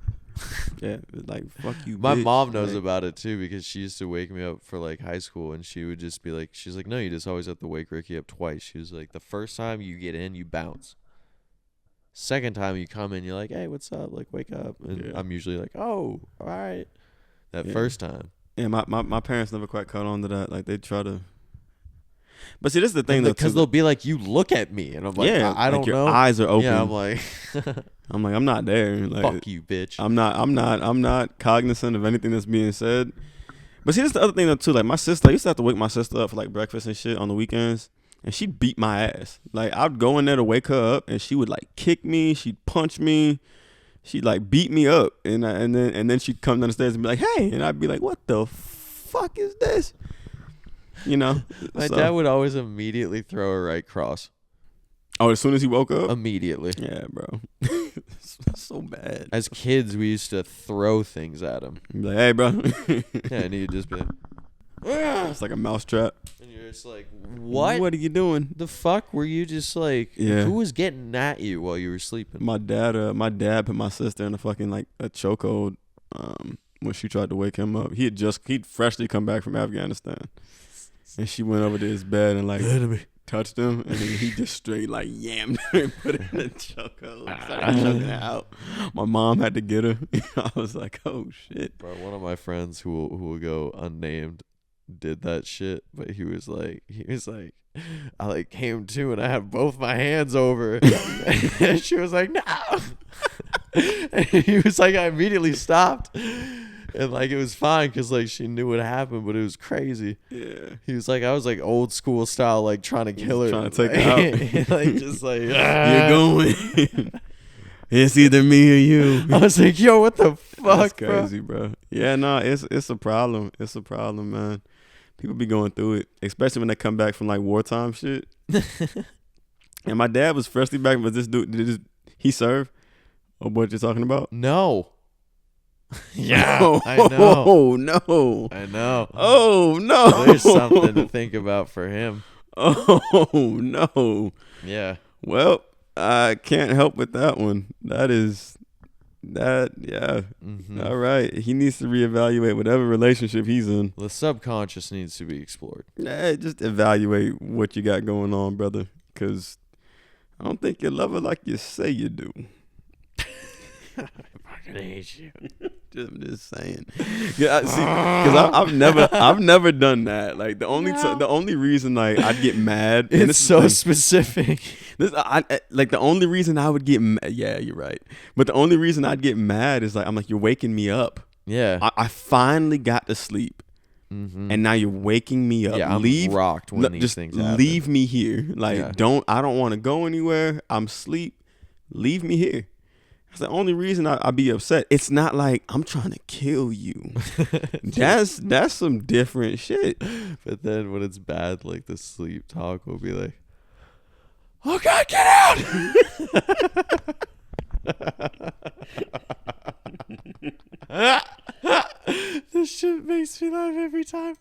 Yeah, it's like, fuck you, My bitch. mom knows Like, about it too because she used to wake me up for like high school and she would just be like, she's like, no, you just always have to wake Ricky up twice. She was like, the first time you get in, you bounce. Second time you come in, you're like, hey, what's up? Like, wake up. And I'm usually like, oh, all right. That first time. Yeah, my parents never quite caught on to that. Like, they try to... But see, this is the thing though, because they'll be like, you look at me, and I'm like, yeah, I don't like your know. eyes are open. Yeah, I'm like, I'm not there. Like, fuck you, bitch. I'm not cognizant of anything that's being said. But see, this is the other thing though too. Like my sister, I used to have to wake my sister up for like breakfast and shit on the weekends, and she'd beat my ass. Like I'd go in there to wake her up, and she would like kick me, she'd punch me, she'd like beat me up, and then she'd come down the stairs and be like, "Hey," and I'd be like, "What the fuck is this?" You know. My dad would always immediately throw a right cross. Oh, as soon as he woke up? Immediately. Yeah, bro. That's so bad. As kids, we used to throw things at him. Be like, hey, bro. Yeah, and he'd just be like, it's like a mousetrap. and you're just like, what? What are you doing? The fuck were you just like? Yeah. Who was getting at you while you were sleeping? My dad put my sister in a fucking like a chokehold when she tried to wake him up. He'd freshly come back from Afghanistan. And she went over to his bed and like touched him, and then he just straight like yammed her and put her in a chokehold. Started choking her out. My mom had to get her. I was like, oh shit. Bro, one of my friends who will go unnamed did that shit, but he was like, I like came to and I had both my hands over, and she was like, no. And he was like, I immediately stopped. And like it was fine because like she knew what happened, but it was crazy. Yeah. He was like, I was like old school style, like trying to kill her, trying to take her out. like just like You're going. It's either me or you. I was like, yo, what the fuck, That's crazy, bro. Yeah, no, it's a problem. It's a problem, man. People be going through it, especially when they come back from like wartime shit. And my dad was freshly back, but this dude, did he serve? Or what you're talking about? No. Yeah, Oh, I know. Oh no. I know. Oh no. There's something to think about for him. Oh no. Yeah. Well, I can't help with that one. Yeah. Mm-hmm. All right. He needs to reevaluate whatever relationship he's in. The subconscious needs to be explored. Yeah, just evaluate what you got going on, brother. Because I don't think you love her like you say you do. I fucking hate you. I'm just saying. Yeah, see, because I've never done that. Like the only reason like I'd get mad. And It's so specific. Like the only reason I would get mad. Yeah, you're right. But the only reason I'd get mad is like I'm like, you're waking me up. Yeah. I finally got to sleep. Mm-hmm. And now you're waking me up. Yeah, I'm rocked when these just things happen. leave me here. Like Yeah. I don't want to go anywhere. I'm asleep. Leave me here. That's the only reason I be upset. It's not like I'm trying to kill you. That's some different shit. But then when it's bad, like the sleep talk will be like, oh God, get out! This shit makes me laugh every time.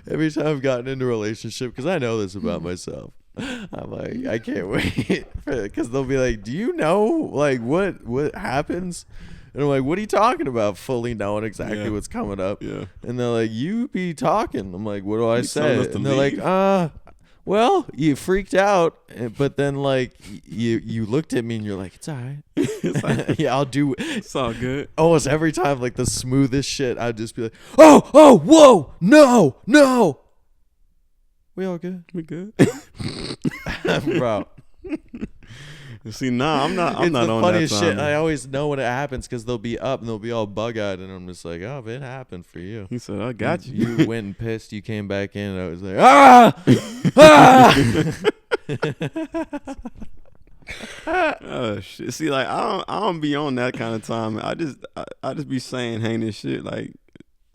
Every time I've gotten into a relationship, because I know this about myself. I'm like, I can't wait because they'll be like, do you know like what happens? And I'm like, what are you talking about? Fully knowing exactly what's coming up. Yeah. And they're like, you be talking. I'm like, what do I You say? telling us to And they're leave? like, well, you freaked out, but then like you looked at me and you're like, it's all right. It's like, Yeah, I'll do. it's all good. Almost every time, like the smoothest shit, I'd just be like, oh, whoa, no. We all good? We good. Bro. See, nah, I'm not It's on the that funniest time. shit. I always know when it happens because they'll be up and they'll be all bug-eyed, and I'm just like, oh, it happened for you. He said, I got you. You went and pissed. You came back in, and I was like, Oh shit. See, like I don't be on that kind of time. I just be saying heinous shit. Like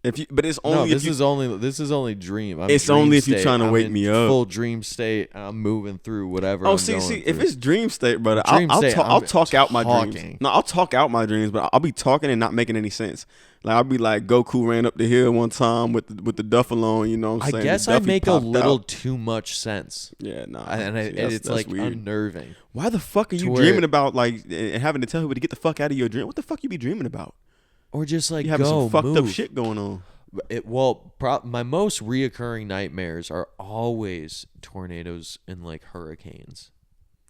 if you, but it's only no, if this you, is only dream. I'm It's dream only if you're state. trying to I'm wake in me up. Full dream state. I'm moving through whatever. Oh, I'm see, going if through. it's dream state, brother, Dream I'll state, I'll I'm talk out my talking. dreams. No, I'll talk out my dreams, but I'll be talking and not making any sense. Like I'll be like Goku ran up the hill one time with the duffel on. You know what I'm I saying? guess The I Duffy make a popped little out. too much sense, Yeah, nah. and See, that's it's like weird. unnerving. Why the fuck are to you where- dreaming about like and having to tell people to get the fuck out of your dream? What the fuck you be dreaming about? Or just like You having go some fucked move. up shit going on. My most reoccurring nightmares are always tornadoes and like hurricanes.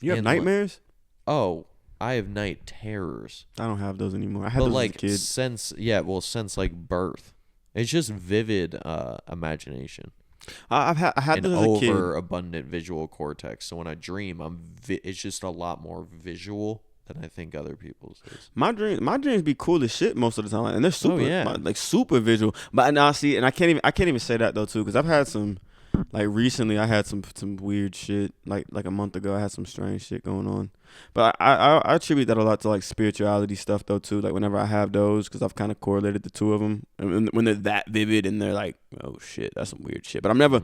You have And, like, nightmares? Oh, I have night terrors. I don't have those anymore. I had But those like as a kid. since like birth. It's just vivid imagination. I had an this as a kid. overabundant visual cortex. So when I dream, it's just a lot more visual than I think other people's is. My dreams be cool as shit most of the time, and they're super, yeah. like super visual. But now see, and I can't even say that though too, because I've had some, like recently, I had some weird shit. Like a month ago, I had some strange shit going on. But I attribute that a lot to like spirituality stuff though too. Like whenever I have those, because I've kind of correlated the two of them, and when they're that vivid and they're like, oh shit, that's some weird shit. But I'm never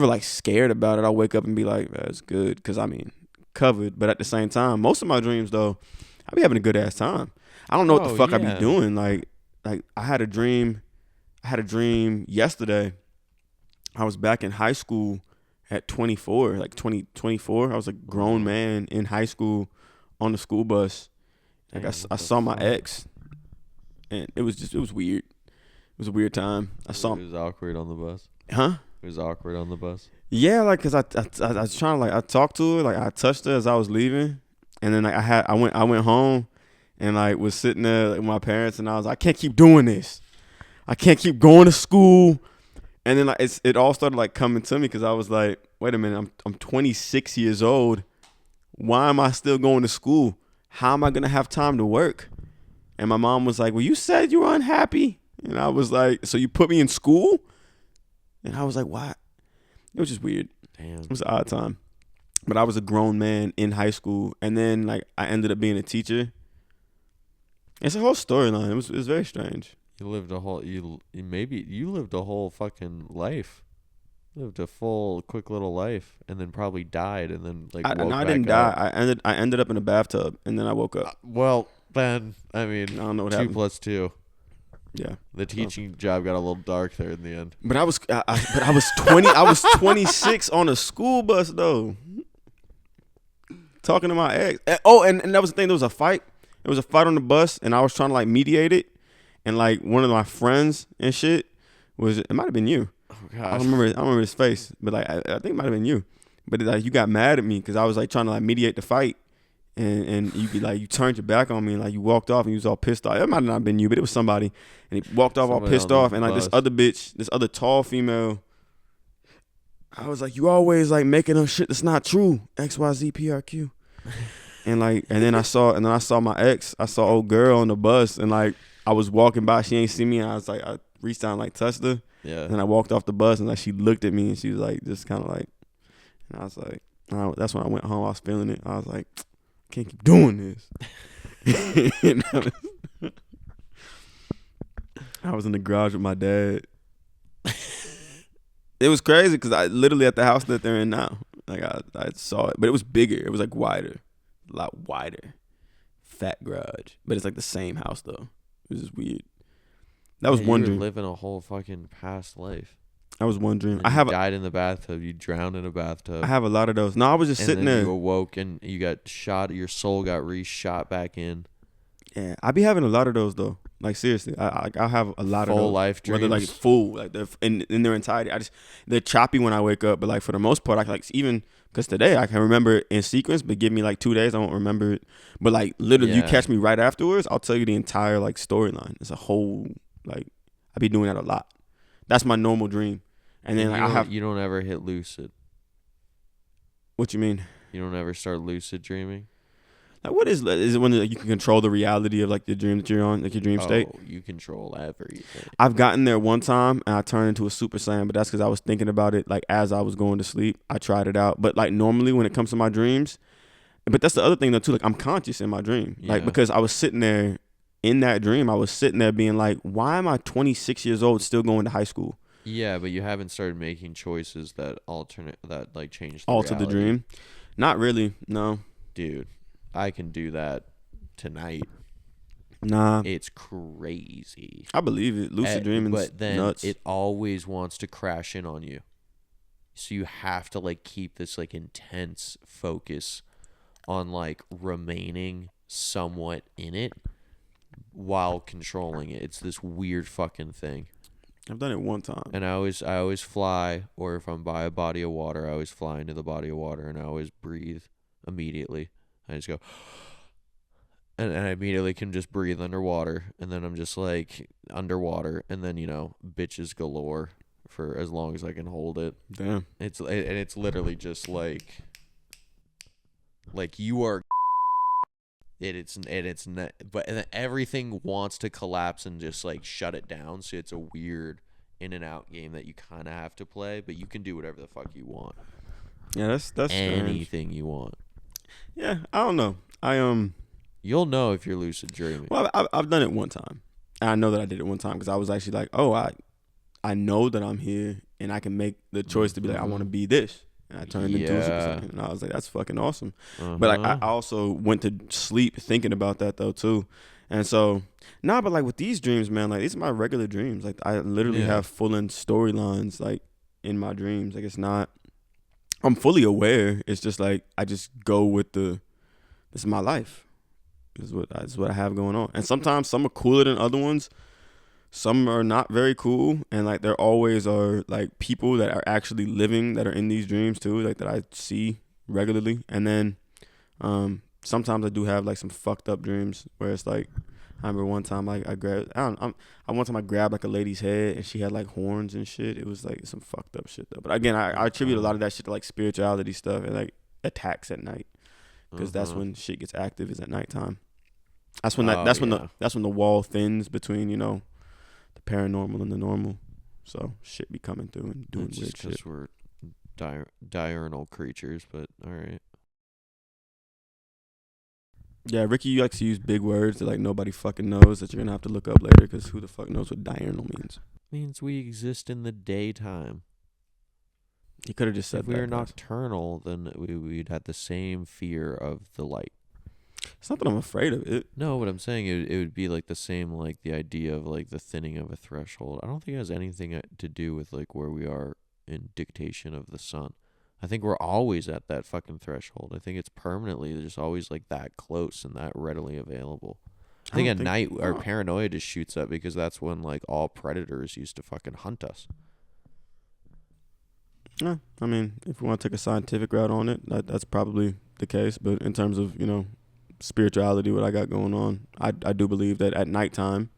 like scared about it. I'll wake up and be like, that's good, because I mean, covered. But at the same time, most of my dreams though, I be having a good ass time. I don't know what the fuck I be doing. Like I had a dream yesterday. I was back in high school at 24, like 24. I was a grown man in high school on the school bus. Like I saw my ex, and it was weird. It was a weird time. I saw him. It was awkward on the bus. Huh? It was awkward on the bus. Yeah, like, cause I was trying to, like, I talked to her, like I touched her as I was leaving, and then like I went home, and like was sitting there like, with my parents, and I was like, I can't keep doing this. I can't keep going to school. And then like it all started like coming to me, because I was like, wait a minute, I'm 26 years old. Why am I still going to school? How am I gonna have time to work? And my mom was like, well, you said you were unhappy. And I was like, so you put me in school? And I was like, what? It was just weird. Damn. It was an odd time. But I was a grown man in high school, and then like I ended up being a teacher. It's a whole storyline. It was very strange. You lived a whole you lived a whole fucking life. Lived a full quick little life, and then probably died, and then like woke I back didn't up. die. I ended up in a bathtub, and then I woke up. Well, then I mean, I don't know what 2 happened. plus 2. Yeah, The teaching job got a little dark there in the end. but I was 20. I was 26 on a school bus though, talking to my ex. And that was the thing. There was a fight. There was a fight on the bus, and I was trying to like mediate it. And like one of my friends and shit it might have been you. Oh I gosh. don't remember his face, but like I think it might have been you. But like you got mad at me because I was like trying to like mediate the fight, and you turned your back on me and like you walked off and you was all pissed off. It might have not been you, but it was somebody, and he walked off all Somebody pissed on the off. And like bus. this other tall female, I was like, you always like making up shit that's not true. XYZPRQ. And then I saw my ex. I saw old girl on the bus, and like I was walking by, she ain't see me, and I was like, I reached down and like touched her. Yeah. And I walked off the bus, and like she looked at me, and she was like, just kind of like, and I was like, that's when I went home. I was feeling it. I was like, I can't keep doing this. And I was in the garage with my dad. It was crazy because I literally at the house that they're in now. Like I saw it, but it was bigger. It was like wider, a lot wider. Fat garage, but it's like the same house though. It was just weird. That was one you were dream. living a whole fucking past life. That was one dream. And I have died in the bathtub. You drowned in a bathtub. I have a lot of those. No, I was just and sitting then there. You awoke and you got shot. Your soul got re-shot back in. Yeah, I be having a lot of those though. Like seriously, I have a lot of Full those. life Whether like dreams? full, like they're in their entirety. They're choppy when I wake up, but like for the most part, I can like even because today I can remember it in sequence, but give me like 2 days, I won't remember it. But like literally, you Yeah. catch me right afterwards, I'll tell you the entire like storyline. It's a whole like I be doing that a lot. That's my normal dream. And then like, you don't ever hit lucid. What you mean? You don't ever start lucid dreaming. Like what is it when like, you can control the reality of like the dream that you're on, like your dream state? Oh, you control everything. I've gotten there one time and I turned into a Super Saiyan, but that's because I was thinking about it like as I was going to sleep. I tried it out, but like normally when it comes to my dreams, but that's the other thing though too. Like I'm conscious in my dream, like Yeah. because I was sitting there in that dream. I was sitting there being like, why am I 26 years old still going to high school? Yeah, but you haven't started making choices that like change the Alter the reality. dream? Not really. No. Dude, I can do that tonight. Nah. It's crazy. I believe it. Lucid dreaming is But then nuts. it always wants to crash in on you. So you have to like keep this like intense focus on like remaining somewhat in it while controlling it. It's this weird fucking thing. I've done it one time. And I always fly, or if I'm by a body of water, I always fly into the body of water, and I always breathe immediately. I just go, and I immediately can just breathe underwater, and then I'm just like underwater, and then bitches galore for as long as I can hold it. Damn. It's literally just like you are. It's not, but and then everything wants to collapse and just like shut it down. So it's a weird in and out game that you kind of have to play, but you can do whatever the fuck you want. Yeah, that's anything strange. you want. Yeah, I don't know. You'll know if you're lucid dreaming. Well, I've done it one time. And I know that I did it one time because I was actually like, oh, I know that I'm here and I can make the choice to be like, I want to be this. And I turned into a Super Saiyan. And I was like, that's fucking awesome. But like, I also went to sleep thinking about that though too. And so, but like with these dreams, man, like these are my regular dreams. Like I literally have full-in storylines like in my dreams. Like it's not, I'm fully aware. It's just like, I just go with this is my life. This is what I have going on. And sometimes some are cooler than other ones. Some are not very cool, and like there always are like people that are actually living that are in these dreams too, like that I see regularly. And then sometimes I do have like some fucked up dreams where it's like, I remember one time like I one time I grabbed like a lady's head and she had like horns and shit. It was like some fucked up shit though. But again, I attribute a lot of that shit to like spirituality stuff and like attacks at night, because that's when shit gets active, is at nighttime. That's when that's when the wall thins between, you know, the paranormal and the normal. So shit be coming through and doing it's weird just 'cause shit. we're diurnal creatures, but all right. Yeah, Ricky likes to use big words that like nobody fucking knows that you're gonna have to look up later, because who the fuck knows what diurnal means? Means we exist in the daytime. He could have just said if we that. were nocturnal, then we'd have the same fear of the light. It's not that I'm afraid of it. No, what I'm saying, it would be like the same, like the idea of like the thinning of a threshold. I don't think it has anything to do with like where we are in dictation of the sun. I think we're always at that fucking threshold. I think it's permanently just always like that close and that readily available. I think at night our paranoia just shoots up because that's when like all predators used to fucking hunt us. Yeah, I mean, if we want to take a scientific route on it, that's probably the case. But in terms of, you know, spirituality, what I got going on, I do believe that at nighttime,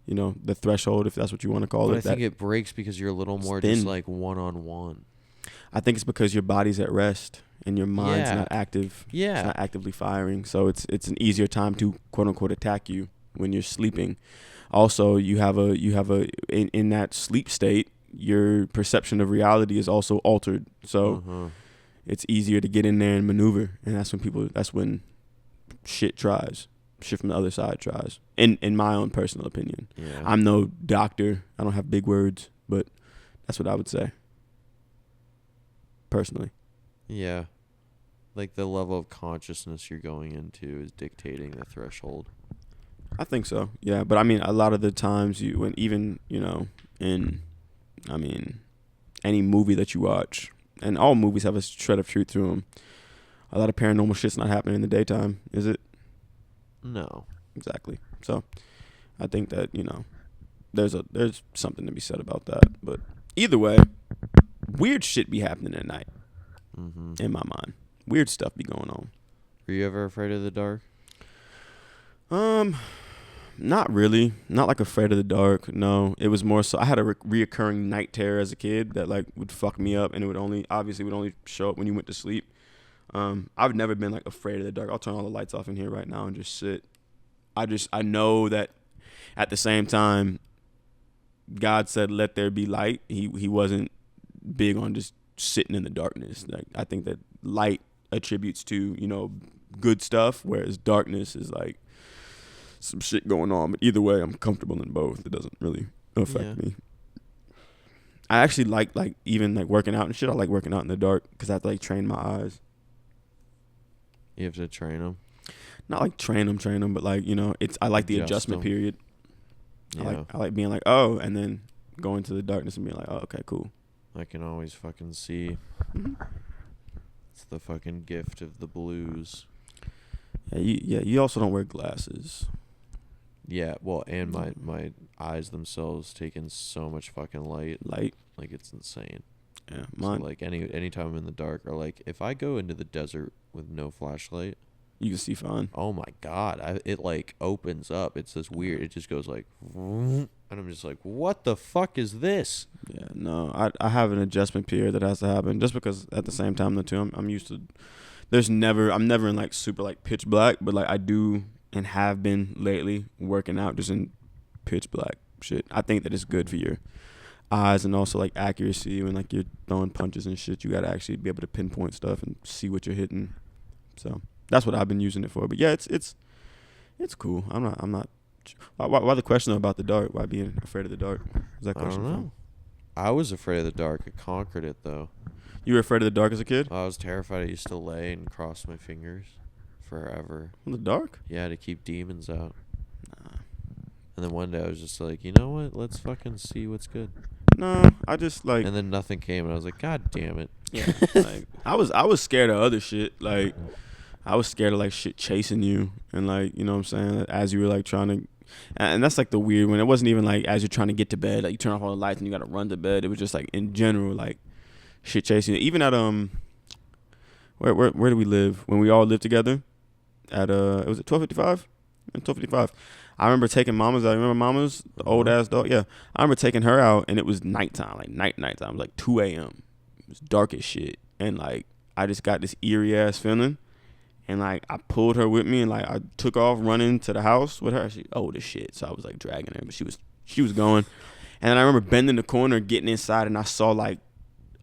you know, the threshold, if that's what you want to call it. I think it breaks because you're a little more just like one-on-one. I think it's because your body's at rest and your mind's not active. Yeah. It's not actively firing. So it's an easier time to quote unquote attack you when you're sleeping. Also, you have in that sleep state, your perception of reality is also altered. So it's easier to get in there and maneuver. And that's when shit from the other side tries. In my own personal opinion. Yeah. I'm no doctor. I don't have big words, but that's what I would say. Personally. Yeah. Like the level of consciousness you're going into is dictating the threshold. I think so. Yeah, but I mean, a lot of the times when even, you know, any movie that you watch, and all movies have a shred of truth to them, a lot of paranormal shit's not happening in the daytime, is it? No. Exactly. So I think that, you know, there's something to be said about that. But either way, weird shit be happening at night. In my mind, weird stuff be going on. Were you ever afraid of the dark? Not really. Not like afraid of the dark. No, it was more so I had a reoccurring night terror as a kid that like would fuck me up, and it would only show up when you went to sleep. I've never been like afraid of the dark. I'll turn all the lights off in here right now and just sit. I know that at the same time, God said, "Let there be light." He wasn't big on just sitting in the darkness. Like I think that light attributes to, you know, good stuff, whereas darkness is like some shit going on. But either way, I'm comfortable in both. It doesn't really affect me. I actually like even like working out and shit. I like working out in the dark because I have to like train my eyes. You have to train them. Not like train them, but like, you know, I like the adjustment period. Yeah. I like being like, oh, and then going to the darkness and being like, oh, okay, cool. I can always fucking see. It's the fucking gift of the blues. Yeah, you also don't wear glasses. Yeah, well, and my eyes themselves take in so much fucking light. Like it's insane. Yeah, mine. So like anytime I'm in the dark, or like if I go into the desert with no flashlight, You can see fine. Oh my god! It like opens up. It's this weird. It just goes like, and I'm just like, what the fuck is this? Yeah, no, I have an adjustment period that has to happen just because at the same time, I'm used to. I'm never in like super like pitch black, but like I do and have been lately working out just in pitch black shit. I think that it's good for your eyes and also like accuracy when like you're throwing punches and shit. You gotta actually be able to pinpoint stuff and see what you're hitting. So that's what I've been using it for. But yeah, it's cool. I'm not. Why the question about the dark? Why being afraid of the dark? Is that question? I don't know. I was afraid of the dark. I conquered it though. You were afraid of the dark as a kid? I was terrified. I used to lay and cross my fingers forever. In the dark? Yeah, to keep demons out. Nah. And then one day I was just like, you know what? Let's fucking see what's good. No, I just like. And then nothing came, and I was like, God damn it. Yeah. Like I was scared of other shit. Like I was scared of like shit chasing you and like, you know what I'm saying, as you were like trying to. And that's like the weird one. It wasn't even like as you're trying to get to bed, like you turn off all the lights and you gotta run to bed. It was just like in general, like shit chasing you. Even at where do we live? When we all lived together at it was at 1255? 1255. I remember taking Mama's out. Remember Mama's, the old ass dog? Yeah. I remember taking her out and it was nighttime, like nighttime. It was like 2 a.m. It was dark as shit. And like I just got this eerie ass feeling. And like I pulled her with me and like I took off running to the house with her. She old as shit, so I was like dragging her, but she was going. And then I remember bending the corner, getting inside, and I saw like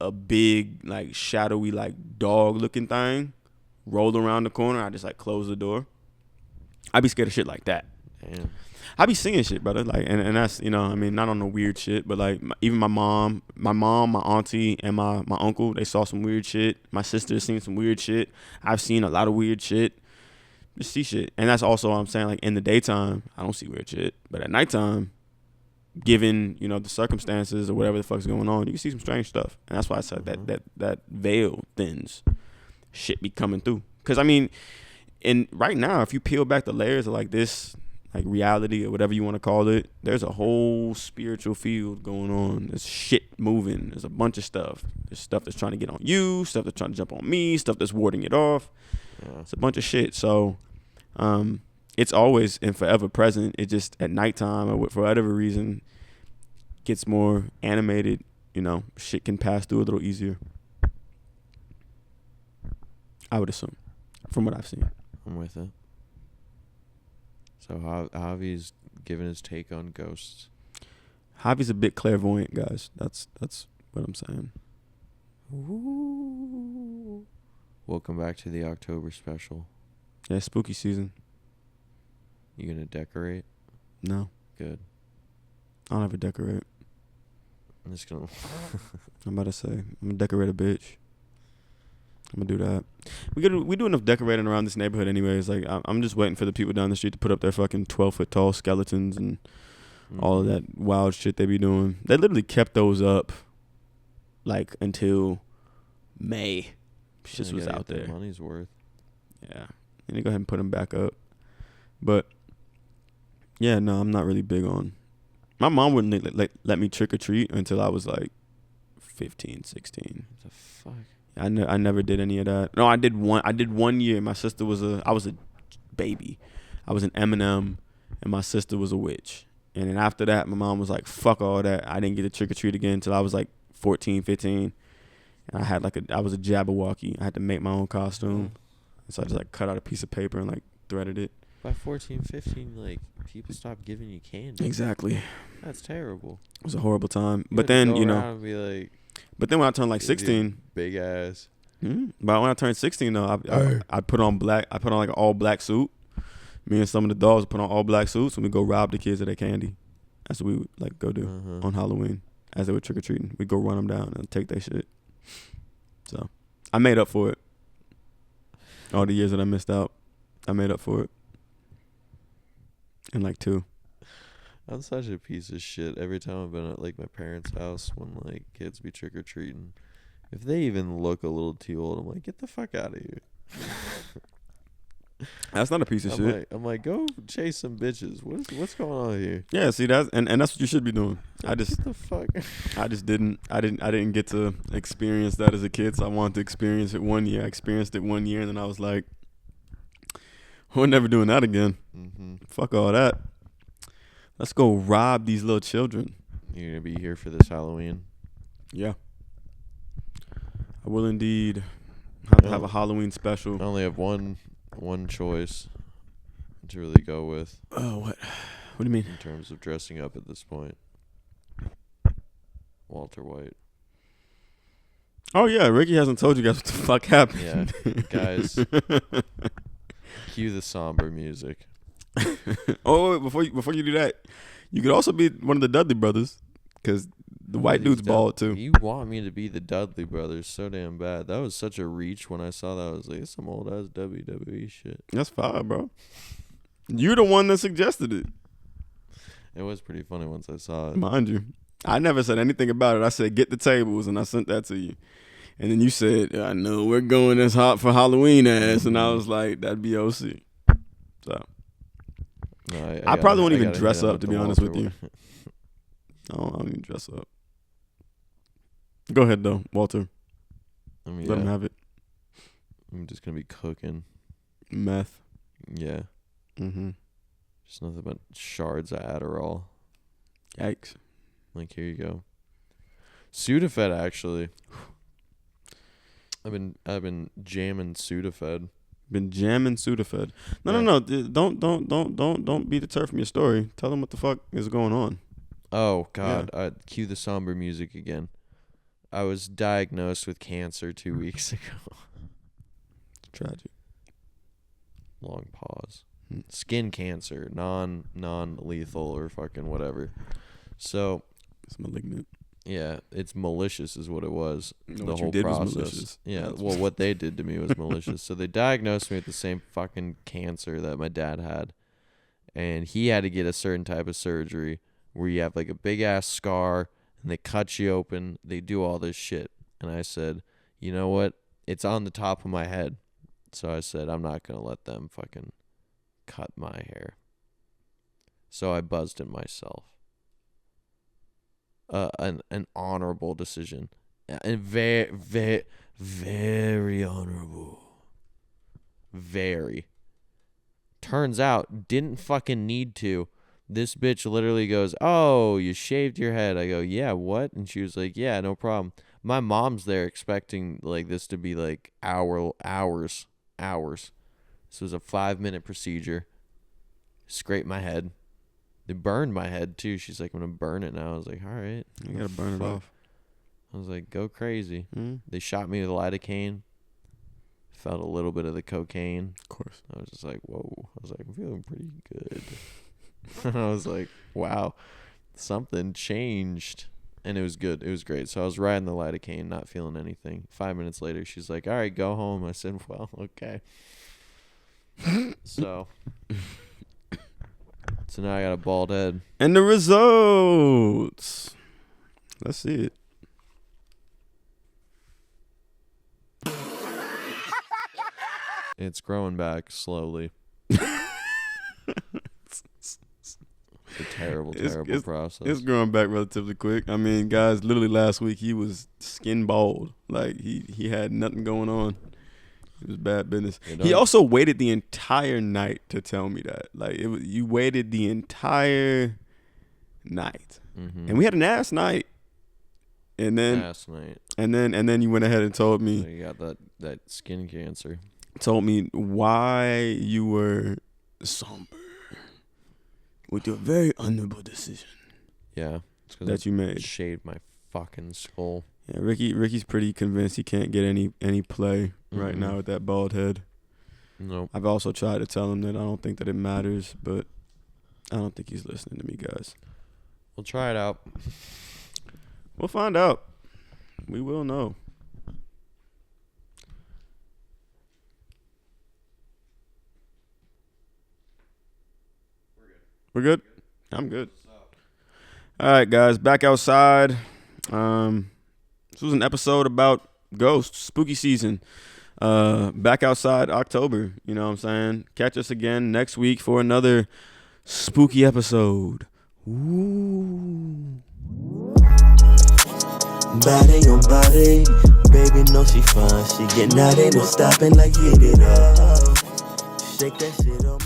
a big like shadowy like dog looking thing roll around the corner. I just like closed the door. I'd be scared of shit like that. Damn. I be seeing shit, brother. Like, and that's, you know, I mean, not on no weird shit, but like, even my mom, my auntie, and my uncle, they saw some weird shit. My sister seen some weird shit. I've seen a lot of weird shit. Just see shit, and that's also what I'm saying. Like in the daytime, I don't see weird shit, but at nighttime, given you know the circumstances or whatever the fuck's going on, you can see some strange stuff, and that's why I said that veil thins. Shit be coming through, cause I mean, and right now, if you peel back the layers of like this. Like reality or whatever you want to call it, there's a whole spiritual field going on. There's shit moving. There's a bunch of stuff. There's stuff that's trying to get on you, stuff that's trying to jump on me, stuff that's warding it off. Yeah. It's a bunch of shit. So it's always and forever present. It just at nighttime or for whatever reason gets more animated. You know, shit can pass through a little easier. I would assume, from what I've seen. I'm with it. So Javi's giving his take on ghosts. Javi's a bit clairvoyant, guys. That's what I'm saying. Ooh. Welcome back to the October special. Yeah, spooky season. You gonna decorate? No. Good. I don't ever decorate. I'm just gonna. I'm about to say I'm gonna decorate a bitch. I'm gonna do that. We do enough decorating around this neighborhood anyways. Like I'm just waiting for the people down the street to put up their fucking 12-foot tall skeletons and all of that wild shit they be doing. They literally kept those up like until May. Shit was out there. Money's worth. Yeah, and they go ahead and put them back up. But yeah, no, I'm not really big on. My mom wouldn't let me trick or treat until I was like 15, 16. What the fuck? I never did any of that. No, I did one year. My sister I was a baby. I was an M&M, and my sister was a witch. And then after that, my mom was like, fuck all that. I didn't get to trick-or-treat again until I was like 14, 15. And I was a Jabberwocky. I had to make my own costume. So I just like cut out a piece of paper and like threaded it. By 14, 15, like people stopped giving you candy. Exactly. That's terrible. It was a horrible time. But then, you know. And be like, but then when I turned like 16, big ass. But when I turned 16 though, I put on like an all black suit. Me and some of the dogs put on all black suits and we go rob the kids of their candy. That's what we would like go do on Halloween as they were trick or treating. We go run them down and take their shit. So I made up for it. All the years that I missed out, I made up for it. In like 2. I'm such a piece of shit. Every time I've been at like my parents' house when like kids be trick or treating, if they even look a little too old, I'm like, get the fuck out of here. That's not a piece of shit. I'm like, go chase some bitches. What's going on here? Yeah, see that's and that's what you should be doing. What the fuck? I didn't get to experience that as a kid, so I wanted to experience it one year. I experienced it one year and then I was like, We're never doing that again. Mm-hmm. Fuck all that. Let's go rob these little children. You're gonna be here for this Halloween. Yeah. I will indeed have a Halloween special. I only have one choice to really go with. Oh, what? What do you mean? In terms of dressing up at this point? Walter White. Oh, yeah. Ricky hasn't told you guys what the fuck happened. Yeah. Guys, cue the somber music. Oh, wait, before you do that, you could also be one of the Dudley brothers, because the white dude's bald too. You want me to be the Dudley brothers so damn bad. That was such a reach when I saw that. I was like, it's some old ass WWE shit. That's fine, bro. You're the one that suggested it. It was pretty funny once I saw it. Mind you. I never said anything about it. I said, get the tables, and I sent that to you. And then you said, I know we're going as hot for Halloween ass. And I was like, that'd be OC. So No, I probably won't even gotta dress hit him up, to the be honest with Walter you. White. I don't even dress up. Go ahead, though, Walter. I mean, Let him have it. I'm just gonna be cooking. Meth. Yeah. Mm-hmm. Just nothing but shards of Adderall. Yikes. Like, here you go. Sudafed, actually. I've been jamming Sudafed. Been jamming Sudafed. No. Don't be deterred from your story. Tell them what the fuck is going on. Oh God! Cue the somber music again. I was diagnosed with cancer 2 weeks ago. Tragic. Long pause. Skin cancer, non-lethal or fucking whatever. So It's malignant. yeah, it's malicious is what it was. No, The what whole you did was process. malicious. Yeah, That's- well, what they did to me was malicious. So they diagnosed me with the same fucking cancer that my dad had, and he had to get a certain type of surgery where you have like a big ass scar and they cut you open. They do all this shit, and I said, you know what? It's on the top of my head. So I said, I'm not gonna let them fucking cut my hair. So I buzzed it myself. An honorable decision, and very honorable. Very. Turns out, didn't fucking need to. This bitch literally goes, "Oh, you shaved your head." I go, "Yeah, what?" And she was like, "Yeah, no problem." My mom's there expecting like this to be like hours. This was a 5-minute procedure. Scraped my head. They burned my head too. She's like, "I'm gonna burn it now." I was like, "All right." You gotta burn it off. I was like, "Go crazy." Mm, They shot me with lidocaine. Felt a little bit of the cocaine. of course. I was just like, "Whoa!" I was like, "I'm feeling pretty good." I was like, "Wow, something changed," and it was good. It was great. So I was riding the lidocaine, not feeling anything. 5 minutes later, she's like, "All right, go home." I said, "Well, okay." So now I got a bald head. And the results. Let's see it. It's growing back slowly. It's a terrible process. It's growing back relatively quick. I mean, guys, literally last week he was skin bald. Like he had nothing going on. It was bad business. He also waited the entire night to tell me that. Like you waited the entire night, and we had an ass night. And then last night, and then you went ahead and told me. so you got that skin cancer. Told me why you were somber with your very honorable decision Yeah, it's 'cause that you made. shaved my fucking skull. Yeah, Ricky's pretty convinced he can't get any play right now with that bald head. Nope. I've also tried to tell him that I don't think that it matters, but I don't think he's listening to me, guys. We'll try it out. We'll find out. We will know. We're good? I'm good. All right, guys. Back outside. This was an episode about ghosts, spooky season. Back outside October. You know what I'm saying? Catch us again next week for another spooky episode. Ooh. Body on body, baby, know she fine. She get naughty, no stopping like hit it up. Shake that shit on